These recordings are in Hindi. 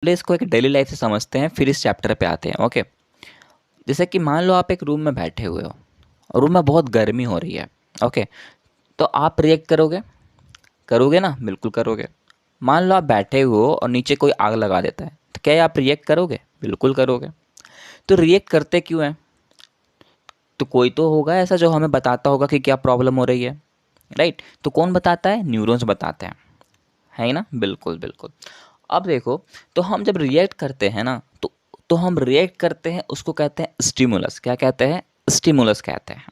पहले इसको एक डेली लाइफ से समझते हैं, फिर इस चैप्टर पे आते हैं। ओके, जैसे कि मान लो आप एक रूम में बैठे हुए हो और रूम में बहुत गर्मी हो रही है। ओके, तो आप रिएक्ट करोगे? करोगे ना, बिल्कुल करोगे। मान लो आप बैठे हुए हो और नीचे कोई आग लगा देता है, तो क्या आप रिएक्ट करोगे? बिल्कुल करोगे। तो रिएक्ट करते क्यों हैं? तो कोई तो होगा ऐसा जो हमें बताता होगा कि क्या प्रॉब्लम हो रही है, राइट? तो कौन बताता है? न्यूरॉन्स बताते हैं, है ना? बिल्कुल बिल्कुल। अब देखो, तो हम जब रिएक्ट करते हैं ना, तो हम रिएक्ट करते हैं, उसको कहते हैं स्टिमुलस। क्या कहते हैं? स्टिमुलस कहते हैं।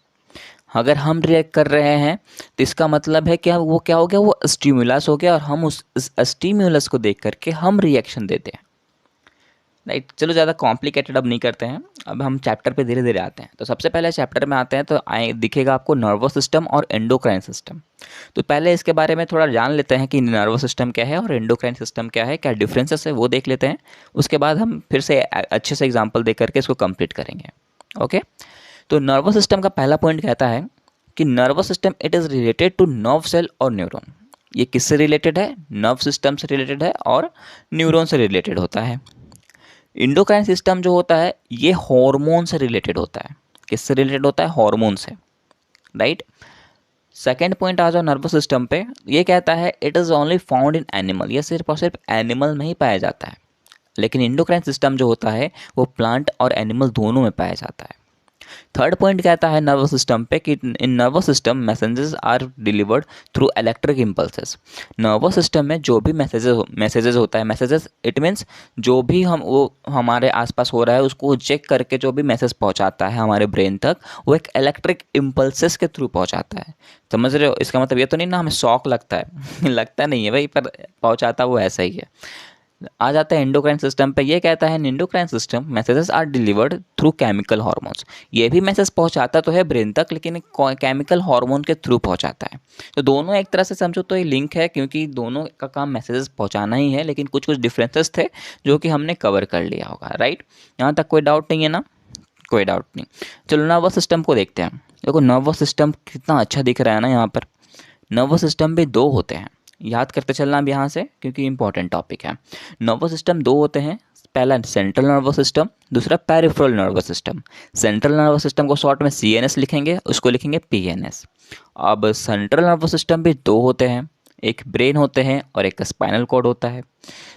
अगर हम रिएक्ट कर रहे हैं तो इसका मतलब है कि वो क्या हो गया, वो स्टिमुलस हो गया, और हम उस स्टिमुलस को देख करके हम रिएक्शन देते हैं, राइट? चलो ज़्यादा कॉम्प्लिकेटेड अब नहीं करते हैं, अब हम चैप्टर पे धीरे धीरे आते हैं। तो सबसे पहले चैप्टर में आते हैं तो आए दिखेगा आपको नर्वस सिस्टम और एंडोक्राइन सिस्टम। तो पहले इसके बारे में थोड़ा जान लेते हैं कि नर्वस सिस्टम क्या है और एंडोक्राइन सिस्टम क्या है, क्या डिफरेंसेस है वो देख लेते हैं। उसके बाद हम फिर से अच्छे से एग्जाम्पल दे करके इसको कंप्लीट करेंगे। ओके, तो नर्वस सिस्टम का पहला पॉइंट कहता है कि nervous system it is related to nerve cell और न्यूरॉन। ये किससे रिलेटेड है? नर्व सिस्टम से रिलेटेड है और न्यूरॉन से रिलेटेड होता है। इंडोक्राइन सिस्टम जो होता है ये हार्मोन से रिलेटेड होता है। किससे रिलेटेड होता है? हार्मोन से, राइट? सेकेंड पॉइंट आ जाओ नर्वस सिस्टम पे, ये कहता है it is only found in animal. ये सिर्फ और सिर्फ एनिमल में ही पाया जाता है। लेकिन इंडोक्राइन सिस्टम जो होता है वो प्लांट और एनिमल दोनों में पाया जाता है। थर्ड पॉइंट कहता है नर्वस सिस्टम पे कि in nervous system messages are delivered through electric impulses. Nervous system में जो भी मैसेजेस होता है, मैसेजेस इट मीन्स जो भी हम वो हमारे आसपास हो रहा है उसको चेक करके जो भी मैसेज पहुंचाता है हमारे ब्रेन तक, वो एक इलेक्ट्रिक इम्पल्सेस के थ्रू पहुंचाता है। समझ रहे हो? इसका मतलब ये तो नहीं ना हमें शॉक लगता है लगता नहीं है भाई, पर पहुंचाता वो ऐसा ही है। आ जाता है एंडोक्राइन सिस्टम पे, ये कहता है endocrine system messages are delivered through chemical hormones. ये भी मैसेज पहुंचाता तो है ब्रेन तक, लेकिन केमिकल हार्मोन के थ्रू पहुंचाता है। तो दोनों एक तरह से समझो तो ये लिंक है, क्योंकि दोनों का काम मैसेजेस पहुंचाना ही है, लेकिन कुछ कुछ डिफरेंसेस थे जो कि हमने कवर कर लिया होगा, राइट? यहाँ तक कोई डाउट नहीं है ना? कोई डाउट नहीं। चलो नर्वस सिस्टम को देखते हैं। देखो नर्वस सिस्टम कितना अच्छा दिख रहा है ना यहाँ पर। नर्वस सिस्टम भी दो होते हैं, याद करते चलना अब यहाँ से, क्योंकि इंपॉर्टेंट टॉपिक है। नर्वस सिस्टम दो होते हैं, पहला सेंट्रल नर्वस सिस्टम, दूसरा peripheral nervous system. Central nervous system को शॉर्ट में सीएनएस लिखेंगे, उसको लिखेंगे पीएनएस। अब सेंट्रल नर्वस सिस्टम भी दो होते हैं, एक ब्रेन होते हैं और एक स्पाइनल कॉर्ड होता है।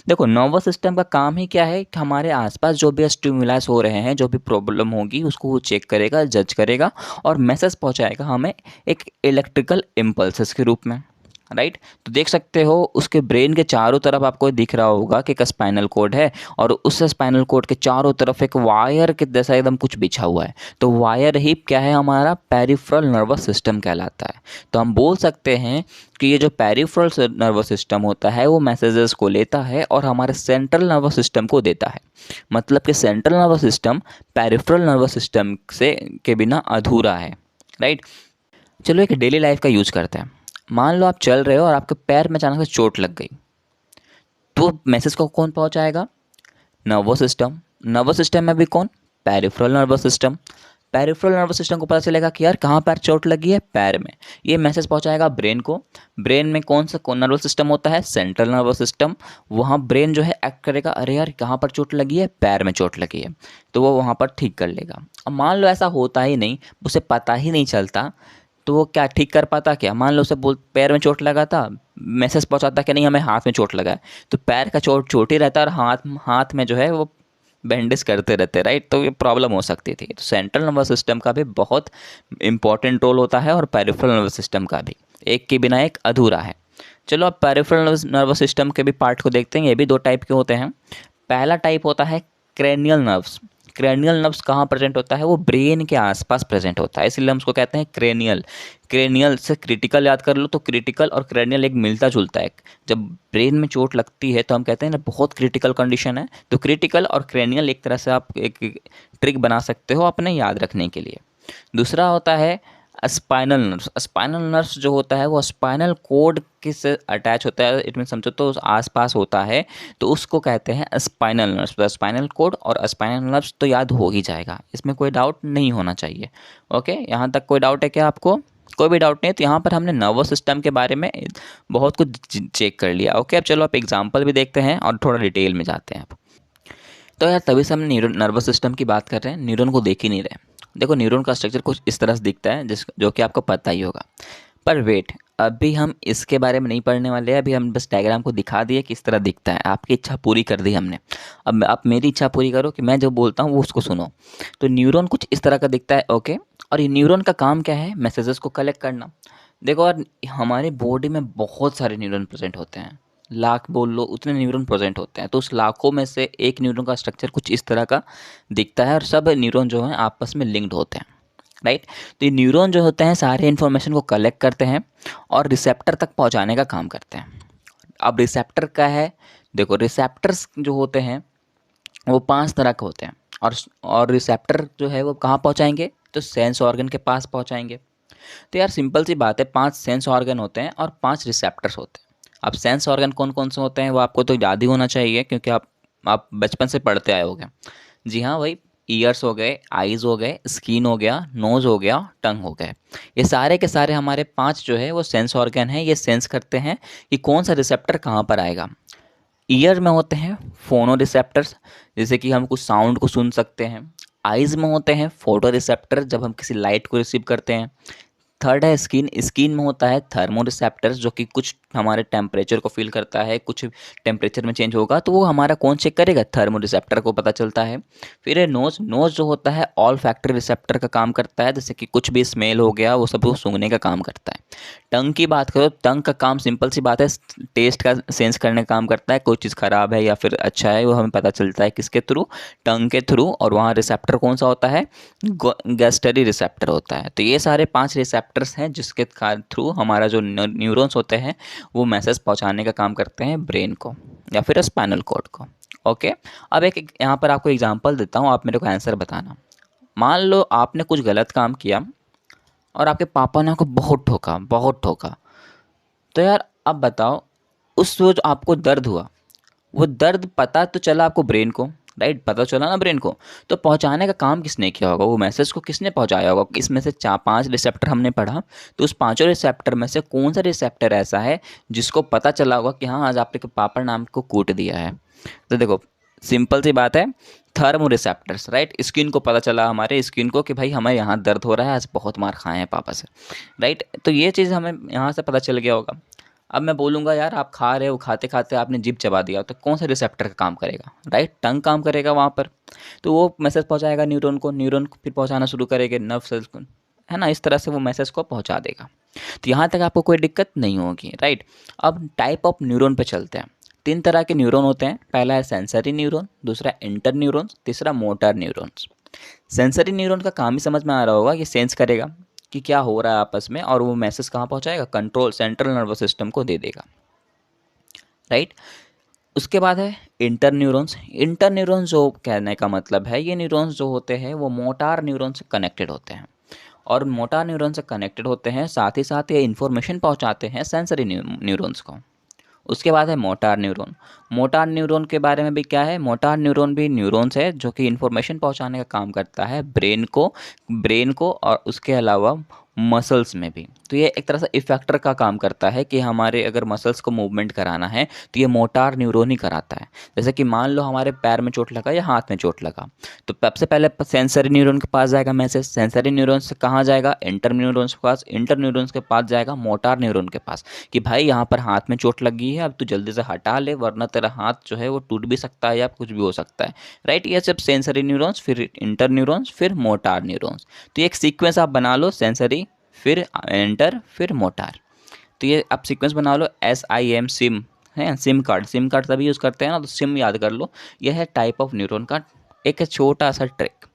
देखो नर्वस सिस्टम का काम ही क्या है कि हमारे आसपास जो भी स्टिमुलस हो रहे हैं, जो भी प्रॉब्लम होगी उसको वो चेक करेगा, जज करेगा और मैसेज पहुंचाएगा हमें एक इलेक्ट्रिकल इम्पल्सेस के रूप में, राइट? तो देख सकते हो उसके ब्रेन के चारों तरफ आपको दिख रहा होगा कि एक स्पाइनल कोड है और उस स्पाइनल कोड के चारों तरफ एक वायर के जैसा एकदम कुछ बिछा हुआ है। तो वायर ही क्या है? हमारा पेरिफेरल नर्वस सिस्टम कहलाता है। तो हम बोल सकते हैं कि ये जो पेरिफेरल नर्वस सिस्टम होता है वो मैसेजेस को लेता है और हमारे सेंट्रल नर्वस सिस्टम को देता है। मतलब कि central nervous system peripheral nervous system से के बिना अधूरा है, राइट? चलो एक डेली लाइफ का यूज करते हैं। मान लो आप चल रहे हो और आपके पैर में अचानक से चोट लग गई, तो मैसेज को कौन पहुंचाएगा? Nervous system. नर्वस सिस्टम में भी कौन? Peripheral nervous system. Peripheral nervous system को पता चलेगा कि यार कहाँ पैर चोट लगी है? पैर में। ये मैसेज पहुंचाएगा ब्रेन को। ब्रेन में कौन सा नर्वस सिस्टम होता है? Central nervous system. वहाँ ब्रेन जो है एक्ट करेगा, अरे यार कहाँ पर चोट लगी है? पैर में चोट लगी है, तो वो वहाँ पर ठीक कर लेगा। अब मान लो ऐसा होता ही नहीं, उसे पता ही नहीं चलता, तो वो क्या ठीक कर पाता? क्या मान लो उसे बोल पैर में चोट लगा था, मैसेज पहुंचाता कि नहीं हमें हाथ में चोट लगा है, तो पैर का चोट ही रहता है और हाथ में जो है वो बैंडेज करते रहते, राइट? तो ये प्रॉब्लम हो सकती थी। तो सेंट्रल नर्वस सिस्टम का भी बहुत इंपॉर्टेंट रोल होता है और पेरिफेरल नर्वस सिस्टम का भी, एक के बिना एक अधूरा है। चलो अब पेरिफेरल नर्वस सिस्टम के भी पार्ट को देखते हैं। ये भी दो टाइप के होते हैं। पहला टाइप होता है क्रेनियल नर्व्स। क्रेनियल नर्व्स कहाँ प्रेजेंट होता है? वो ब्रेन के आसपास प्रेजेंट होता है, इसलिए हम उसको कहते हैं क्रेनियल। क्रेनियल से क्रिटिकल याद कर लो, तो क्रिटिकल और क्रेनियल एक मिलता जुलता है। जब ब्रेन में चोट लगती है तो हम कहते हैं ना बहुत क्रिटिकल कंडीशन है, तो क्रिटिकल और क्रेनियल एक तरह से आप एक ट्रिक बना सकते हो अपने याद रखने के लिए। दूसरा होता है स्पाइनल नर्व्स। स्पाइनल नर्व्स जो होता है वो स्पाइनल कोड के से अटैच होता है, इट मीन समझो तो आसपास होता है, तो उसको कहते हैं स्पाइनल नर्व्स। तो स्पाइनल कोड और स्पाइनल नर्व्स तो याद हो ही जाएगा, इसमें कोई डाउट नहीं होना चाहिए। ओके, यहाँ तक कोई डाउट है क्या आपको? कोई भी डाउट नहीं है। तो यहाँ पर हमने नर्वस सिस्टम के बारे में बहुत कुछ चेक कर लिया। ओके, अब चलो आप एग्जाम्पल भी देखते हैं और थोड़ा डिटेल में जाते हैं। तो यार तभी से हम नर्वस सिस्टम की बात कर रहे हैं, न्यूरॉन को देख ही नहीं रहे। देखो न्यूरॉन का स्ट्रक्चर कुछ इस तरह से दिखता है जो कि आपको पता ही होगा। पर वेट, अभी हम इसके बारे में नहीं पढ़ने वाले हैं। अभी हम बस डायग्राम को दिखा दिए किस तरह दिखता है। आपकी इच्छा पूरी कर दी हमने। अब आप मेरी इच्छा पूरी करो कि मैं जो बोलता हूँ वो उसको सुनो। तो न्यूरॉन कुछ इस तरह का दिखता है, ओके। और ये न्यूरॉन का काम क्या है? मैसेजेस को कलेक्ट करना। देखो और हमारे बॉडी में बहुत सारे न्यूरॉन प्रेजेंट होते हैं, लाख बोल लो उतने न्यूरॉन प्रेजेंट होते हैं। तो उस लाखों में से एक न्यूरॉन का स्ट्रक्चर कुछ इस तरह का दिखता है और सब न्यूरॉन जो हैं आपस में लिंक्ड होते हैं, राइट। तो ये न्यूरॉन जो होते हैं सारे इन्फॉर्मेशन को कलेक्ट करते हैं और रिसेप्टर तक पहुंचाने का काम करते हैं। अब रिसेप्टर क्या है? देखो रिसेप्टर्स जो होते हैं वो 5 तरह के होते हैं। और रिसेप्टर जो है वो कहाँ पहुंचाएंगे? तो सेंस ऑर्गन के पास पहुंचाएंगे। तो यार सिंपल सी बात है, 5 सेंस ऑर्गन होते हैं और 5 रिसेप्टर्स होते हैं। अब सेंस ऑर्गन कौन कौन से होते हैं वो आपको तो याद ही होना चाहिए, क्योंकि आप बचपन से पढ़ते आए होगे। जी हाँ भाई, ईयर्स हो गए, आईज़ हो गए, स्किन हो गया, नोज़ हो गया, टंग हो गए। ये सारे के सारे हमारे 5 जो है वो सेंस ऑर्गन हैं। ये सेंस करते हैं कि कौन सा रिसेप्टर कहाँ पर आएगा। ईयर में होते हैं फोनो रिसेप्टर्स, जैसे कि हम कुछ साउंड को सुन सकते हैं। आइज़ में होते हैं फोटो रिसेप्टर, जब हम किसी लाइट को रिसीव करते हैं। थर्ड है स्किन, स्किन में होता है थर्मो रिसेप्टर्स, जो कि कुछ हमारे टेम्परेचर को फील करता है। कुछ टेम्परेचर में चेंज होगा तो वो हमारा कौन चेक करेगा? थर्मो रिसेप्टर को पता चलता है। फिर है नोज़, नोज़ जो होता है ऑल फैक्टरी रिसेप्टर का काम करता है, जैसे कि कुछ भी स्मेल हो गया वो सब वो सूंघने का काम करता है। टंग की बात करो, टंग का काम सिंपल सी बात है, टेस्ट का सेंस करने का काम करता है। कोई चीज़ ख़राब है या फिर अच्छा है वो हमें पता चलता है किसके थ्रू? टंग के थ्रू। और वहाँ रिसेप्टर कौन सा होता है? गैस्टरी रिसेप्टर होता है। तो ये सारे 5 रिसेप्टर्स हैं जिसके थ्रू हमारा जो न्यूरॉन्स होते हैं वो मैसेज पहुंचाने का काम करते हैं ब्रेन को या फिर स्पाइनल कॉर्ड को, ओके। अब एक यहाँ पर आपको एग्जांपल देता हूँ, आप मेरे को आंसर बताना। मान लो आपने कुछ गलत काम किया और आपके पापा ने आपको बहुत ठोका, बहुत ठोका। तो यार अब बताओ, उस जो आपको दर्द हुआ वो दर्द पता तो चला आपको ब्रेन को, राइट, पता चला ना ब्रेन को। तो पहुंचाने का काम किसने किया होगा? वो मैसेज को किसने पहुंचाया होगा? इसमें से 5 रिसेप्टर हमने पढ़ा, तो उस पांचों रिसेप्टर में से कौन सा रिसेप्टर ऐसा है जिसको पता चला होगा कि हाँ आज आपके पापा ने आपको कूट दिया है? तो देखो सिंपल सी बात है, थर्मो रिसेप्टर्स, राइट। स्किन को पता चला, हमारे स्किन को, कि भाई हमें यहाँ दर्द हो रहा है, आज बहुत मार खाए हैं पापा से, राइट। तो ये चीज़ हमें यहाँ से पता चल गया होगा। अब मैं बोलूँगा यार आप खा रहे हो, खाते खाते आपने जीभ चबा दिया, तो कौन सा रिसेप्टर का काम करेगा? राइट, टंग काम करेगा वहाँ पर। तो वो मैसेज पहुँचाएगा न्यूरॉन को, न्यूरॉन फिर पहुँचाना शुरू करेंगे नर्व सेल्स को, है ना। इस तरह से वो मैसेज को पहुँचा देगा। तो यहाँ तक आपको कोई दिक्कत नहीं होगी, राइट। अब टाइप ऑफ न्यूरॉन पे चलते हैं। 3 तरह के न्यूरॉन होते हैं। पहला है सेंसरी न्यूरॉन, दूसरा इंटर न्यूरॉन्स, तीसरा मोटर न्यूरॉन्स। सेंसरी न्यूरॉन का काम ही समझ में आ रहा होगा, ये सेंस करेगा कि क्या हो रहा है आपस में, और वो मैसेज कहाँ पहुँचाएगा? कंट्रोल सेंट्रल नर्वस सिस्टम को दे देगा, राइट। उसके बाद है इंटर न्यूरॉन्स। इंटर न्यूरॉन्स जो कहने का मतलब है, ये न्यूरॉन्स जो होते हैं वो मोटार न्यूरॉन से कनेक्टेड होते हैं, और मोटार न्यूरॉन से कनेक्टेड होते हैं, साथ ही साथ ये इन्फॉर्मेशन पहुंचाते हैं सेंसरी न्यूरॉन्स को। उसके बाद है मोटार न्यूरॉन। मोटार न्यूरॉन के बारे में भी क्या है? मोटार न्यूरॉन भी न्यूरॉन्स है जो कि इन्फॉर्मेशन पहुंचाने का काम करता है ब्रेन को और उसके अलावा मसल्स में भी। तो ये एक तरह से इफेक्टर का काम करता है कि हमारे अगर मसल्स को मूवमेंट कराना है तो ये मोटार न्यूरॉन ही कराता है। जैसे कि मान लो हमारे पैर में चोट लगा या हाथ में चोट लगा, तो सबसे पहले सेंसरी न्यूरॉन के पास जाएगा मैसेज, सेंसरी न्यूरॉन से कहाँ जाएगा? इंटर न्यूरॉन्स के पास, इंटर न्यूरॉन्स के पास जाएगा मोटार न्यूरॉन के पास, कि भाई यहाँ पर हाथ में चोट लगी है, अब तू जल्दी से हटा ले वरना तेरा हाथ जो है वो टूट भी सकता है या कुछ भी हो सकता है, राइट। ये सब सेंसरी न्यूरॉन्स, फिर इंटर न्यूरॉन्स, फिर मोटार न्यूरॉन्स। तो ये एक सीक्वेंस आप बना लो, सेंसरी, फिर इंटर, फिर मोटार। तो ये आप सीक्वेंस बना लो, SIM, सिम है, सिम कार्ड तभी यूज़ करते हैं ना, तो सिम याद कर लो। यह है टाइप ऑफ न्यूरॉन का एक छोटा सा ट्रिक।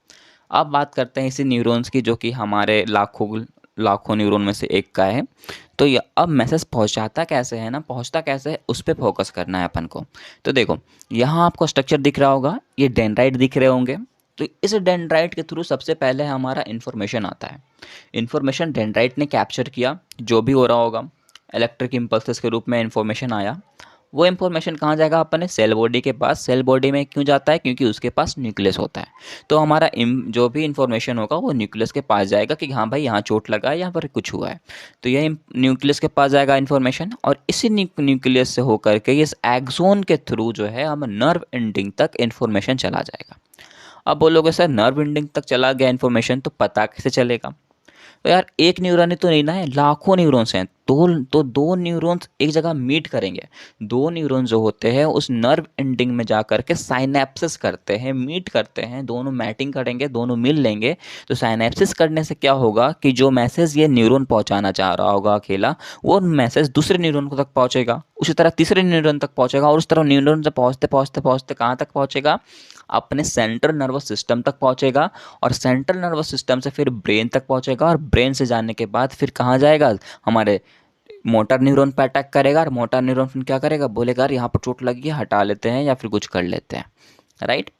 अब बात करते हैं इसी न्यूरॉन्स की, जो कि हमारे लाखों न्यूरॉन में से एक का है। तो ये अब मैसेज पहुंचाता कैसे है ना, पहुंचता कैसे है उस पर फोकस करना है अपन को। तो देखो यहाँ आपको स्ट्रक्चर दिख रहा होगा, ये डेंड्राइट दिख रहे होंगे। तो इस डेंड्राइट के थ्रू सबसे पहले हमारा इन्फॉर्मेशन आता है। इन्फॉर्मेशन डेंड्राइट ने कैप्चर किया, जो भी हो रहा होगा, इलेक्ट्रिक इम्पल्सेस के रूप में इन्फॉर्मेशन आया, वो इन्फॉर्मेशन कहाँ जाएगा अपने सेल बॉडी के पास। सेल बॉडी में क्यों जाता है? क्योंकि उसके पास न्यूक्लियस होता है। तो हमारा जो भी इन्फॉर्मेशन होगा वो न्यूक्लियस के पास जाएगा कि हाँ भाई यहाँ चोट लगा है, यहाँ पर कुछ हुआ है। तो यह न्यूक्लियस के पास जाएगा इन्फॉर्मेशन, और इसी न्यूक्लियस से होकर के इस एक्सोन के थ्रू जो है हम नर्व एंडिंग तक इन्फॉर्मेशन चला जाएगा। अब बोलोगे सर नर्व एंडिंग तक चला गया इन्फॉर्मेशन तो पता कैसे चलेगा? तो यार एक न्यूरॉन ही तो नहीं ना है, लाखों न्यूरॉन्स हैं। दो न्यूरॉन्स एक जगह मीट करेंगे। दो न्यूरॉन जो होते हैं उस नर्व एंडिंग में जा कर के साइनेप्सिस करते हैं, मीट करते हैं, दोनों मैटिंग करेंगे, दोनों मिल लेंगे। तो साइनेप्सिस करने से क्या होगा कि जो मैसेज ये न्यूरॉन पहुंचाना चाह रहा होगा अकेला, वो मैसेज दूसरे न्यूरॉन को तक पहुंचेगा, उसी तरह तीसरे न्यूरॉन तक पहुंचेगा, और उस तरह न्यूरॉन से पहुंचते पहुंचते पहुंचते कहाँ तक पहुंचेगा? अपने सेंट्रल नर्वस सिस्टम तक पहुंचेगा, और सेंट्रल नर्वस सिस्टम से फिर ब्रेन तक पहुंचेगा, और ब्रेन से जाने के बाद फिर कहाँ जाएगा? हमारे मोटर न्यूरॉन पर अटैक करेगा, और मोटर न्यूरॉन फिर क्या करेगा? बोलेगा यार यहाँ पर चोट लगी है, हटा लेते हैं या फिर कुछ कर लेते हैं, राइट।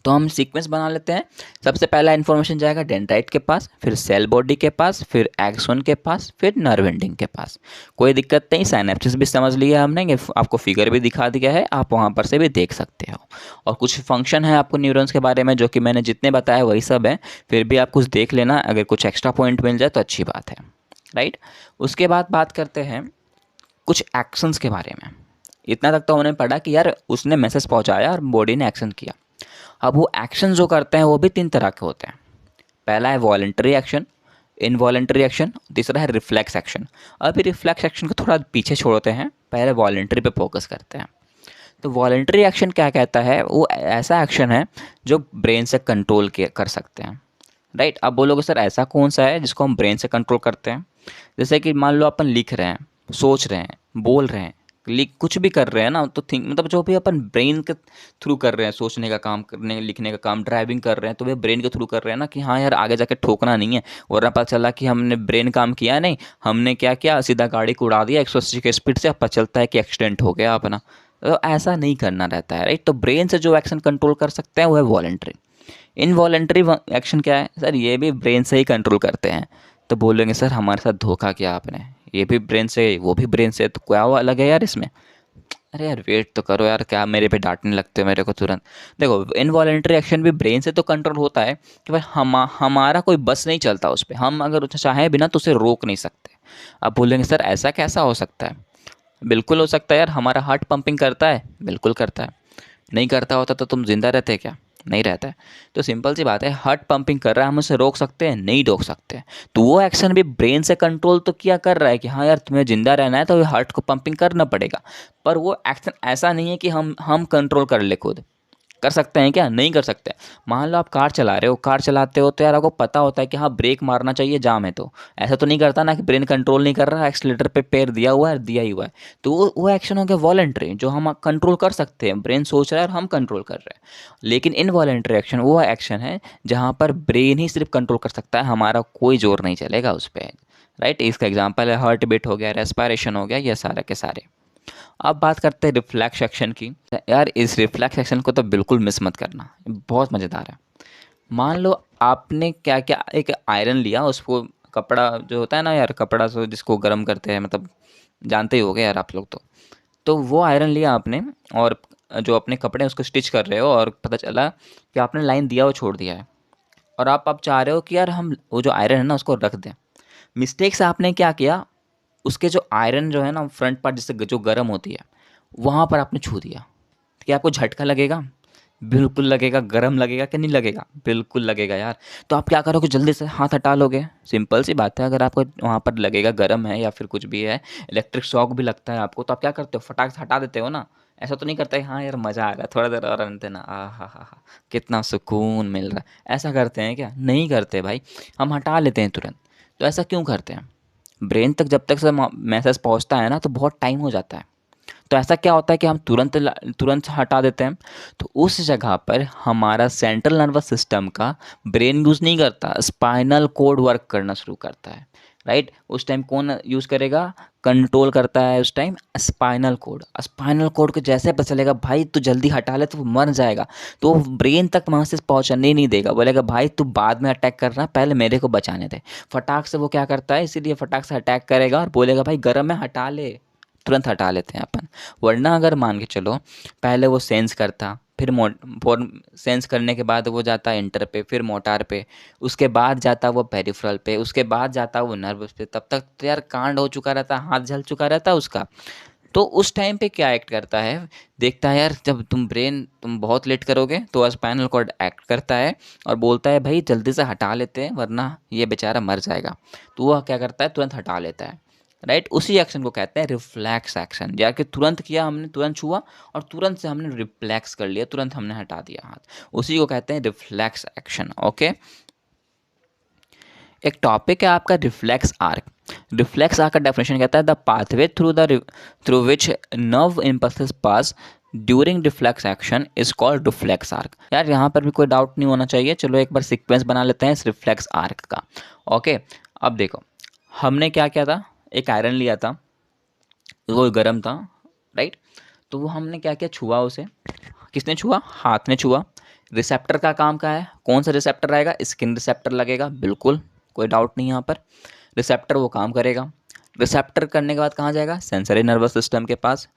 तो हम सीक्वेंस बना लेते हैं। सबसे पहला इन्फॉर्मेशन जाएगा डेंड्राइट के पास, फिर सेल बॉडी के पास, फिर एक्सोन के पास, फिर नर्व एंडिंग के पास। कोई दिक्कत नहीं, साइनेप्सिस भी समझ लिया हमने, ये आपको फिगर भी दिखा दिया है, आप वहाँ पर से भी देख सकते हो। और कुछ फंक्शन है आपको न्यूरॉन्स के बारे में जो कि मैंने जितने बताया वही सब है, फिर भी आप कुछ देख लेना, अगर कुछ एक्स्ट्रा पॉइंट मिल जाए तो अच्छी बात है, राइट। उसके बाद बात करते हैं कुछ एक्शंस के बारे में। इतना तक तो हमने पढ़ा कि यार उसने मैसेज पहुंचाया और बॉडी ने एक्शन किया। अब वो एक्शन जो करते हैं वो भी 3 तरह के होते हैं। पहला है वॉलंटरी एक्शन, इनवॉलंटरी एक्शन, तीसरा है रिफ्लेक्स एक्शन। अभी रिफ्लेक्स एक्शन को थोड़ा पीछे छोड़ते हैं, पहले वॉलंटरी पे फोकस करते हैं। तो वॉलंटरी एक्शन क्या कहता है? वो ऐसा एक्शन है जो ब्रेन से कंट्रोल कर सकते हैं, राइट। अब बोलोगे सर ऐसा कौन सा है जिसको हम ब्रेन से कंट्रोल करते हैं? जैसे कि मान लो अपन लिख रहे हैं, सोच रहे हैं, बोल रहे हैं, लिख कुछ भी कर रहे हैं ना, तो थिंक मतलब जो भी अपन ब्रेन के थ्रू कर रहे हैं, सोचने का काम, करने लिखने का काम, ड्राइविंग कर रहे हैं, तो वे ब्रेन के थ्रू कर रहे हैं ना, कि हाँ यार आगे जाके ठोकना नहीं है। वरना पता चला कि हमने ब्रेन काम किया नहीं, हमने क्या किया, सीधा गाड़ी को उड़ा दिया 180 की स्पीड से, अब पता चलता है कि एक्सीडेंट हो गया अपना। तो ऐसा नहीं करना रहता है, राइट। तो ब्रेन से जो एक्शन कंट्रोल कर सकते हैं वो है वॉलंटरी। इनवॉलंटरी एक्शन क्या है सर? ये भी ब्रेन से ही कंट्रोल करते हैं। तो बोलेंगे सर हमारे साथ धोखा किया आपने, ये भी ब्रेन से वो भी ब्रेन से, तो क्या अलग है यार इसमें? अरे यार वेट तो करो यार, क्या मेरे पे डांटने लगते हो मेरे को तुरंत। देखो इनवॉलंटरी एक्शन भी ब्रेन से तो कंट्रोल होता है कि भाई हमारा कोई बस नहीं चलता उस पर, हम अगर उसे चाहें बिना तो उसे रोक नहीं सकते। अब बोलेंगे सर ऐसा कैसा हो सकता है? बिल्कुल हो सकता है यार। हमारा हार्ट पंपिंग करता है, बिल्कुल करता है। नहीं करता होता तो तुम जिंदा रहते क्या? नहीं रहता है। तो सिंपल सी बात है, हार्ट पंपिंग कर रहा है, हम उसे रोक सकते हैं? नहीं रोक सकते। तो वो एक्शन भी ब्रेन से कंट्रोल तो किया कर रहा है कि हाँ यार तुम्हें जिंदा रहना है तो हार्ट को पंपिंग करना पड़ेगा। पर वो एक्शन ऐसा नहीं है कि हम कंट्रोल कर ले खुद। कर सकते हैं क्या? नहीं कर सकते। मान लो आप कार चला रहे हो, कार चलाते हो तो यार आपको पता होता है कि हाँ ब्रेक मारना चाहिए, जाम है। तो ऐसा तो नहीं करता ना कि ब्रेन कंट्रोल नहीं कर रहा, एक्सीलेटर पे पैर दिया हुआ है, दिया ही हुआ है। तो वो एक्शन हो गया वॉलंटरी, जो हम कंट्रोल कर सकते हैं। ब्रेन सोच रहा है और हम कंट्रोल कर रहे हैं। लेकिन इनवॉलंटरी एक्शन वो एक्शन है जहाँ पर ब्रेन ही सिर्फ कंट्रोल कर सकता है, हमारा कोई जोर नहीं चलेगा उस पर, राइट। इसका एग्जाम्पल है हार्ट बीट हो गया, रेस्पिरेशन हो गया, ये सारे के सारे। अब बात करते हैं रिफ्लेक्स एक्शन की। यार इस रिफ्लेक्स एक्शन को तो बिल्कुल मिस मत करना, बहुत मज़ेदार है। मान लो आपने क्या क्या, एक आयरन लिया, उसको कपड़ा जो होता है ना यार, कपड़ा जो जिसको गर्म करते हैं, मतलब जानते ही होगे यार आप लोग। तो वो आयरन लिया आपने, और जो अपने कपड़े हैं उसको स्टिच कर रहे हो, और पता चला कि आपने लाइन दिया वो छोड़ दिया है, और आप चाह रहे हो कि यार हम वो जो आयरन है ना उसको रख दें। मिस्टेक से आपने क्या किया, उसके जो आयरन जो है ना फ्रंट पार्ट जिससे जो गर्म होती है वहाँ पर आपने छू दिया। तो क्या आपको झटका लगेगा? बिल्कुल लगेगा। गर्म लगेगा कि नहीं लगेगा? बिल्कुल लगेगा यार। तो आप क्या करोगे, जल्दी से हाथ हटा लोगे। सिंपल सी बात है, अगर आपको वहाँ पर लगेगा गर्म है या फिर कुछ भी है, इलेक्ट्रिक शॉक भी लगता है आपको, तो आप क्या करते हो, फटाक से हटा देते हो ना। ऐसा तो नहीं करता है हाँ यार मज़ा आ रहा है थोड़ा देर और रहने देना, आ हा कितना सुकून मिल रहा है, ऐसा करते हैं क्या? नहीं करते भाई, हम हटा लेते हैं तुरंत। तो ऐसा क्यों करते हैं? ब्रेन तक जब तक से मैसेज पहुंचता है ना तो बहुत टाइम हो जाता है। तो ऐसा क्या होता है कि हम तुरंत हटा देते हैं। तो उस जगह पर हमारा सेंट्रल नर्वस सिस्टम का ब्रेन यूज़ नहीं करता, स्पाइनल कोड वर्क करना शुरू करता है, राइट। उस टाइम कौन यूज़ करेगा, कंट्रोल करता है उस time spinal cord. Spinal cord को जैसे पता चलेगा भाई तू जल्दी हटा ले तो वो मर जाएगा, तो वो ब्रेन तक मैसेज पहुंचने नहीं देगा, बोलेगा भाई तू बाद में अटैक करना, पहले मेरे को बचाने दे। फटाक से वो क्या करता है, इसीलिए फटाक से अटैक करेगा और बोलेगा भाई गर्म है हटा ले, तुरंत हटा लेते हैं अपन। वरना अगर मान के चलो पहले वो सेंस करता, फिर सेंस करने के बाद वो जाता इंटर पे, फिर मोटार पे, उसके बाद जाता वो पेरिफेरल पे, उसके बाद जाता वो नर्वस पे, तब तक तो यार कांड हो चुका रहता, हाथ जल चुका रहता उसका। तो उस टाइम पे क्या एक्ट करता है, देखता है यार जब तुम बहुत लेट करोगे तो स्पाइनल कॉर्ड एक्ट करता है और बोलता है भाई जल्दी से हटा लेते हैं वरना ये बेचारा मर जाएगा। तो वह क्या करता है, तुरंत हटा लेता है। राइट, उसी एक्शन को कहते हैं रिफ्लेक्स एक्शन। यार कि तुरंत किया हमने, तुरंत छुआ और तुरंत से हमने रिफ्लेक्स कर लिया, तुरंत हमने हटा दिया हाथ, उसी को कहते हैं रिफ्लेक्स एक्शन। ओके, एक टॉपिक है आपका रिफ्लेक्स आर्क। रिफ्लेक्स आर्क का डेफिनेशन कहता है the pathway through which nerve impulses pass during reflex action is called reflex arc. यार यहाँ पर भी कोई डाउट नहीं होना चाहिए। चलो एक बार सीक्वेंस बना लेते हैं इस रिफ्लेक्स आर्क का। ओके, अब देखो हमने क्या किया था, एक आयरन लिया था, वो गर्म था, राइट। तो वो हमने क्या किया, छुआ उसे। किसने छुआ, हाथ ने छुआ। रिसेप्टर का काम क्या है, कौन सा रिसेप्टर आएगा, स्किन रिसेप्टर लगेगा, बिल्कुल कोई डाउट नहीं यहाँ पर। रिसेप्टर वो काम करेगा। रिसेप्टर करने के बाद कहाँ जाएगा, सेंसरी नर्वस सिस्टम के पास,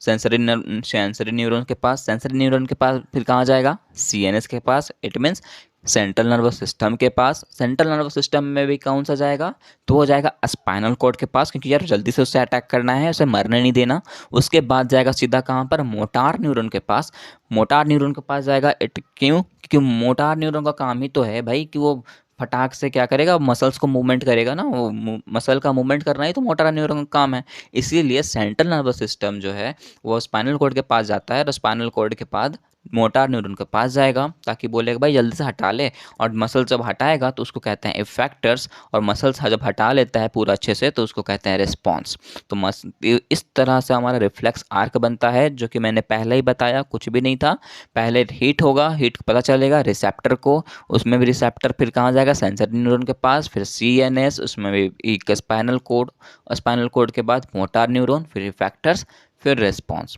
सेंसरी न्यूरॉन के पास, सेंसरी न्यूरॉन के पास फिर कहाँ जाएगा, सीएनएस के पास, it means central nervous system के पास। सेंट्रल नर्वस सिस्टम में भी कौन सा जाएगा, तो वो जाएगा स्पाइनल कॉर्ड के पास, क्योंकि यार जल्दी से उससे अटैक करना है, उसे मरने नहीं देना। उसके बाद जाएगा सीधा कहाँ पर, मोटार न्यूरॉन के पास। मोटार न्यूरॉन के पास जाएगा, इट क्यों, क्योंकि मोटार न्यूरॉन का काम ही तो है भाई कि वो फटाक से क्या करेगा, मसल्स को मूवमेंट करेगा ना, वो मसल का मूवमेंट करना ही तो मोटर न्यूरॉन का काम है। इसीलिए सेंट्रल नर्वस सिस्टम जो है वो स्पाइनल कॉर्ड के पास जाता है और स्पाइनल कॉर्ड के बाद मोटार न्यूरॉन के पास जाएगा, ताकि बोलेगा भाई जल्दी से हटा ले। और मसल जब हटाएगा तो उसको कहते हैं इफेक्टर्स, और मसल्स जब हटा लेता है पूरा अच्छे से तो उसको कहते हैं रिस्पॉन्स। तो इस तरह से हमारा रिफ्लेक्स आर्क बनता है, जो कि मैंने पहले ही बताया, कुछ भी नहीं था। पहले हीट होगा, हीट पता चलेगा रिसेप्टर को, उसमें भी रिसेप्टर फिर कहाँ जाएगा, सेंसरी न्यूरॉन के पास, फिर सीएनएस, उसमें भी एक स्पाइनल कोड, स्पाइनल कोड के बाद मोटार न्यूरॉन, फिर इफेक्टर्स, फिर रिस्पॉन्स।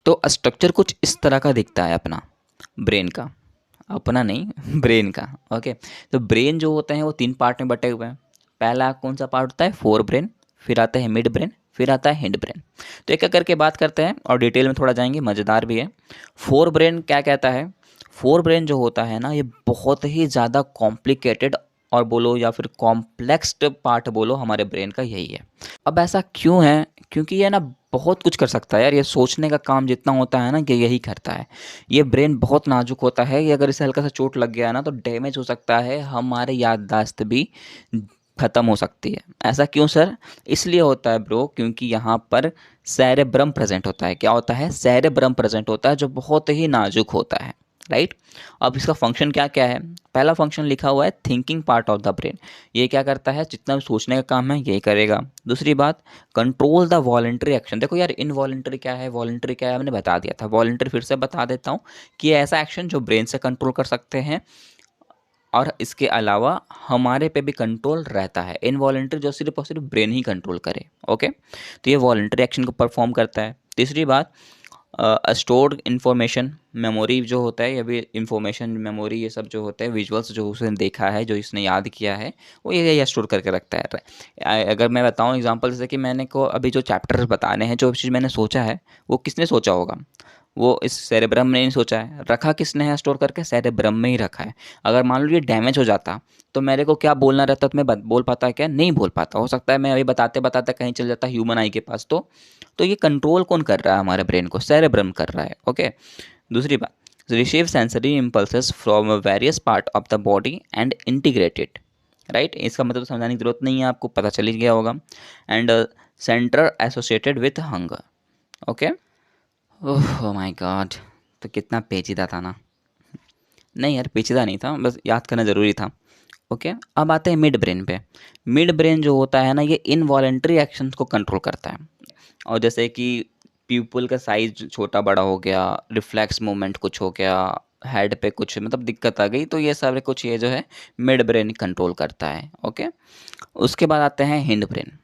तो स्ट्रक्चर कुछ इस तरह का दिखता है अपना ब्रेन का, अपना नहीं ब्रेन का। ओके, तो ब्रेन जो होते हैं वो 3 पार्ट में बटे हुए हैं। पहला कौन सा पार्ट होता है, फोर ब्रेन, फिर आता है मिड ब्रेन, फिर आता है हिंड ब्रेन। तो एक एक करके बात करते हैं और डिटेल में थोड़ा जाएंगे, मज़ेदार भी है। फोर ब्रेन क्या कहता है, फोर ब्रेन जो होता है ना, ये बहुत ही ज़्यादा कॉम्प्लिकेटेड और बोलो या फिर कॉम्प्लेक्स पार्ट बोलो हमारे ब्रेन का यही है। अब ऐसा क्यों है, क्योंकि ये ना बहुत कुछ कर सकता है यार, ये सोचने का काम जितना होता है ना कि यही करता है। ये ब्रेन बहुत नाजुक होता है, ये अगर इसे हल्का सा चोट लग गया ना तो डैमेज हो सकता है, हमारे याददाश्त भी ख़त्म हो सकती है। ऐसा क्यों सर, इसलिए होता है ब्रो क्योंकि यहाँ पर सेरेब्रम प्रेजेंट होता है। क्या होता है, सेरेब्रम प्रेजेंट होता है, जो बहुत ही नाजुक होता है, राइट। अब इसका फंक्शन क्या क्या है, पहला फंक्शन लिखा हुआ है thinking part of the brain. ये क्या करता है, जितना भी सोचने का काम है यही करेगा। दूसरी बात, कंट्रोल द वॉलंटरी एक्शन। देखो यार इनवॉलंटरी क्या है, वॉलंटरी क्या है, मैंने बता दिया था। वॉलंटरी फिर से बता देता हूँ कि ऐसा एक्शन जो ब्रेन से कंट्रोल कर सकते हैं और इसके अलावा हमारे पे भी कंट्रोल रहता है। इनवॉलंटरी जो सिर्फ और सिर्फ ब्रेन ही कंट्रोल करे। ओके, तो ये वॉलंटरी एक्शन को परफॉर्म करता है। तीसरी बात, स्टोर्ड इन्फॉर्मेशन, मेमोरी जो होता है, ये भी इन्फॉर्मेशन मेमोरी ये सब जो होता है, विजुअल्स जो उसने देखा है, जो इसने याद किया है, वो ये स्टोर करके रखता है। अगर मैं बताऊं एग्जांपल, जैसे कि मैंने को अभी जो चैप्टर्स बताने हैं, जो चीज़ मैंने सोचा है वो किसने सोचा होगा, वो इस सेरेब्रम ने नहीं सोचा है। रखा किसने है स्टोर करके, सेरेब्रम में ही रखा है। अगर मान लो ये डैमेज हो जाता तो मेरे को क्या बोलना रहता, तो मैं बोल पाता, क्या नहीं बोल पाता, हो सकता है मैं अभी बताते बताते कहीं चल जाता ह्यूमन आई के पास। तो ये कंट्रोल कौन कर रहा है हमारे ब्रेन को, सेरेब्रम कर रहा है। ओके, दूसरी बात, receive sensory impulses from various part of the body and integrated, right. इसका मतलब समझाने की जरूरत नहीं है, आपको पता चल ही गया होगा। And centre associated with hunger. Okay, oh my God, तो कितना पेचीदा था ना। नहीं यार पेचीदा नहीं था, बस याद करना ज़रूरी था। ओके, अब आते हैं मिड ब्रेन पे। मिड ब्रेन जो होता है ना, ये इनवॉलेंट्री एक्शंस को कंट्रोल करता है। और जैसे कि प्यूपल का साइज छोटा बड़ा हो गया, रिफ्लेक्स मूवमेंट कुछ हो गया, हेड पे कुछ मतलब दिक्कत आ गई, तो ये सारे कुछ ये जो है मिड ब्रेन कंट्रोल करता है। ओके, उसके बाद आते हैं हिंड ब्रेन।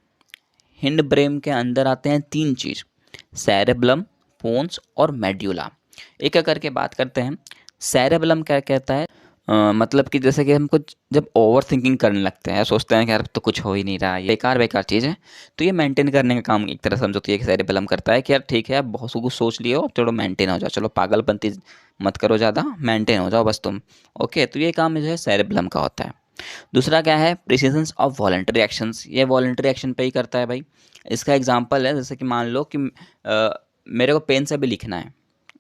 हिंड ब्रेन के अंदर आते हैं 3 चीज़, सेरेब्लम, पोन्स और मेड्यूला। एक एक करके बात करते हैं। सेरेब्लम क्या कहता है, मतलब कि जैसे कि हम कुछ जब ओवर थिंकिंग करने लगते हैं, सोचते हैं कि यार तो कुछ हो ही नहीं रहा, ये बेकार बेकार चीज़ है, तो ये मेंटेन करने का काम एक तरह से समझो तो ये सेरेबेलम करता है कि यार ठीक है, आप बहुत कुछ सोच लिए हो, चलो मेंटेन हो जाओ, चलो पागलपंती मत करो ज़्यादा, मेंटेन हो जाओ बस तुम। ओके, तो ये काम जो है सेरेबेलम का होता है। दूसरा क्या है, प्रिसिजन्स ऑफ वॉलंटरी एक्शंस, ये वॉलंटरी एक्शन पे ही करता है भाई। इसका एग्जांपल है जैसे कि मान लो कि मेरे को पेन से भी लिखना है,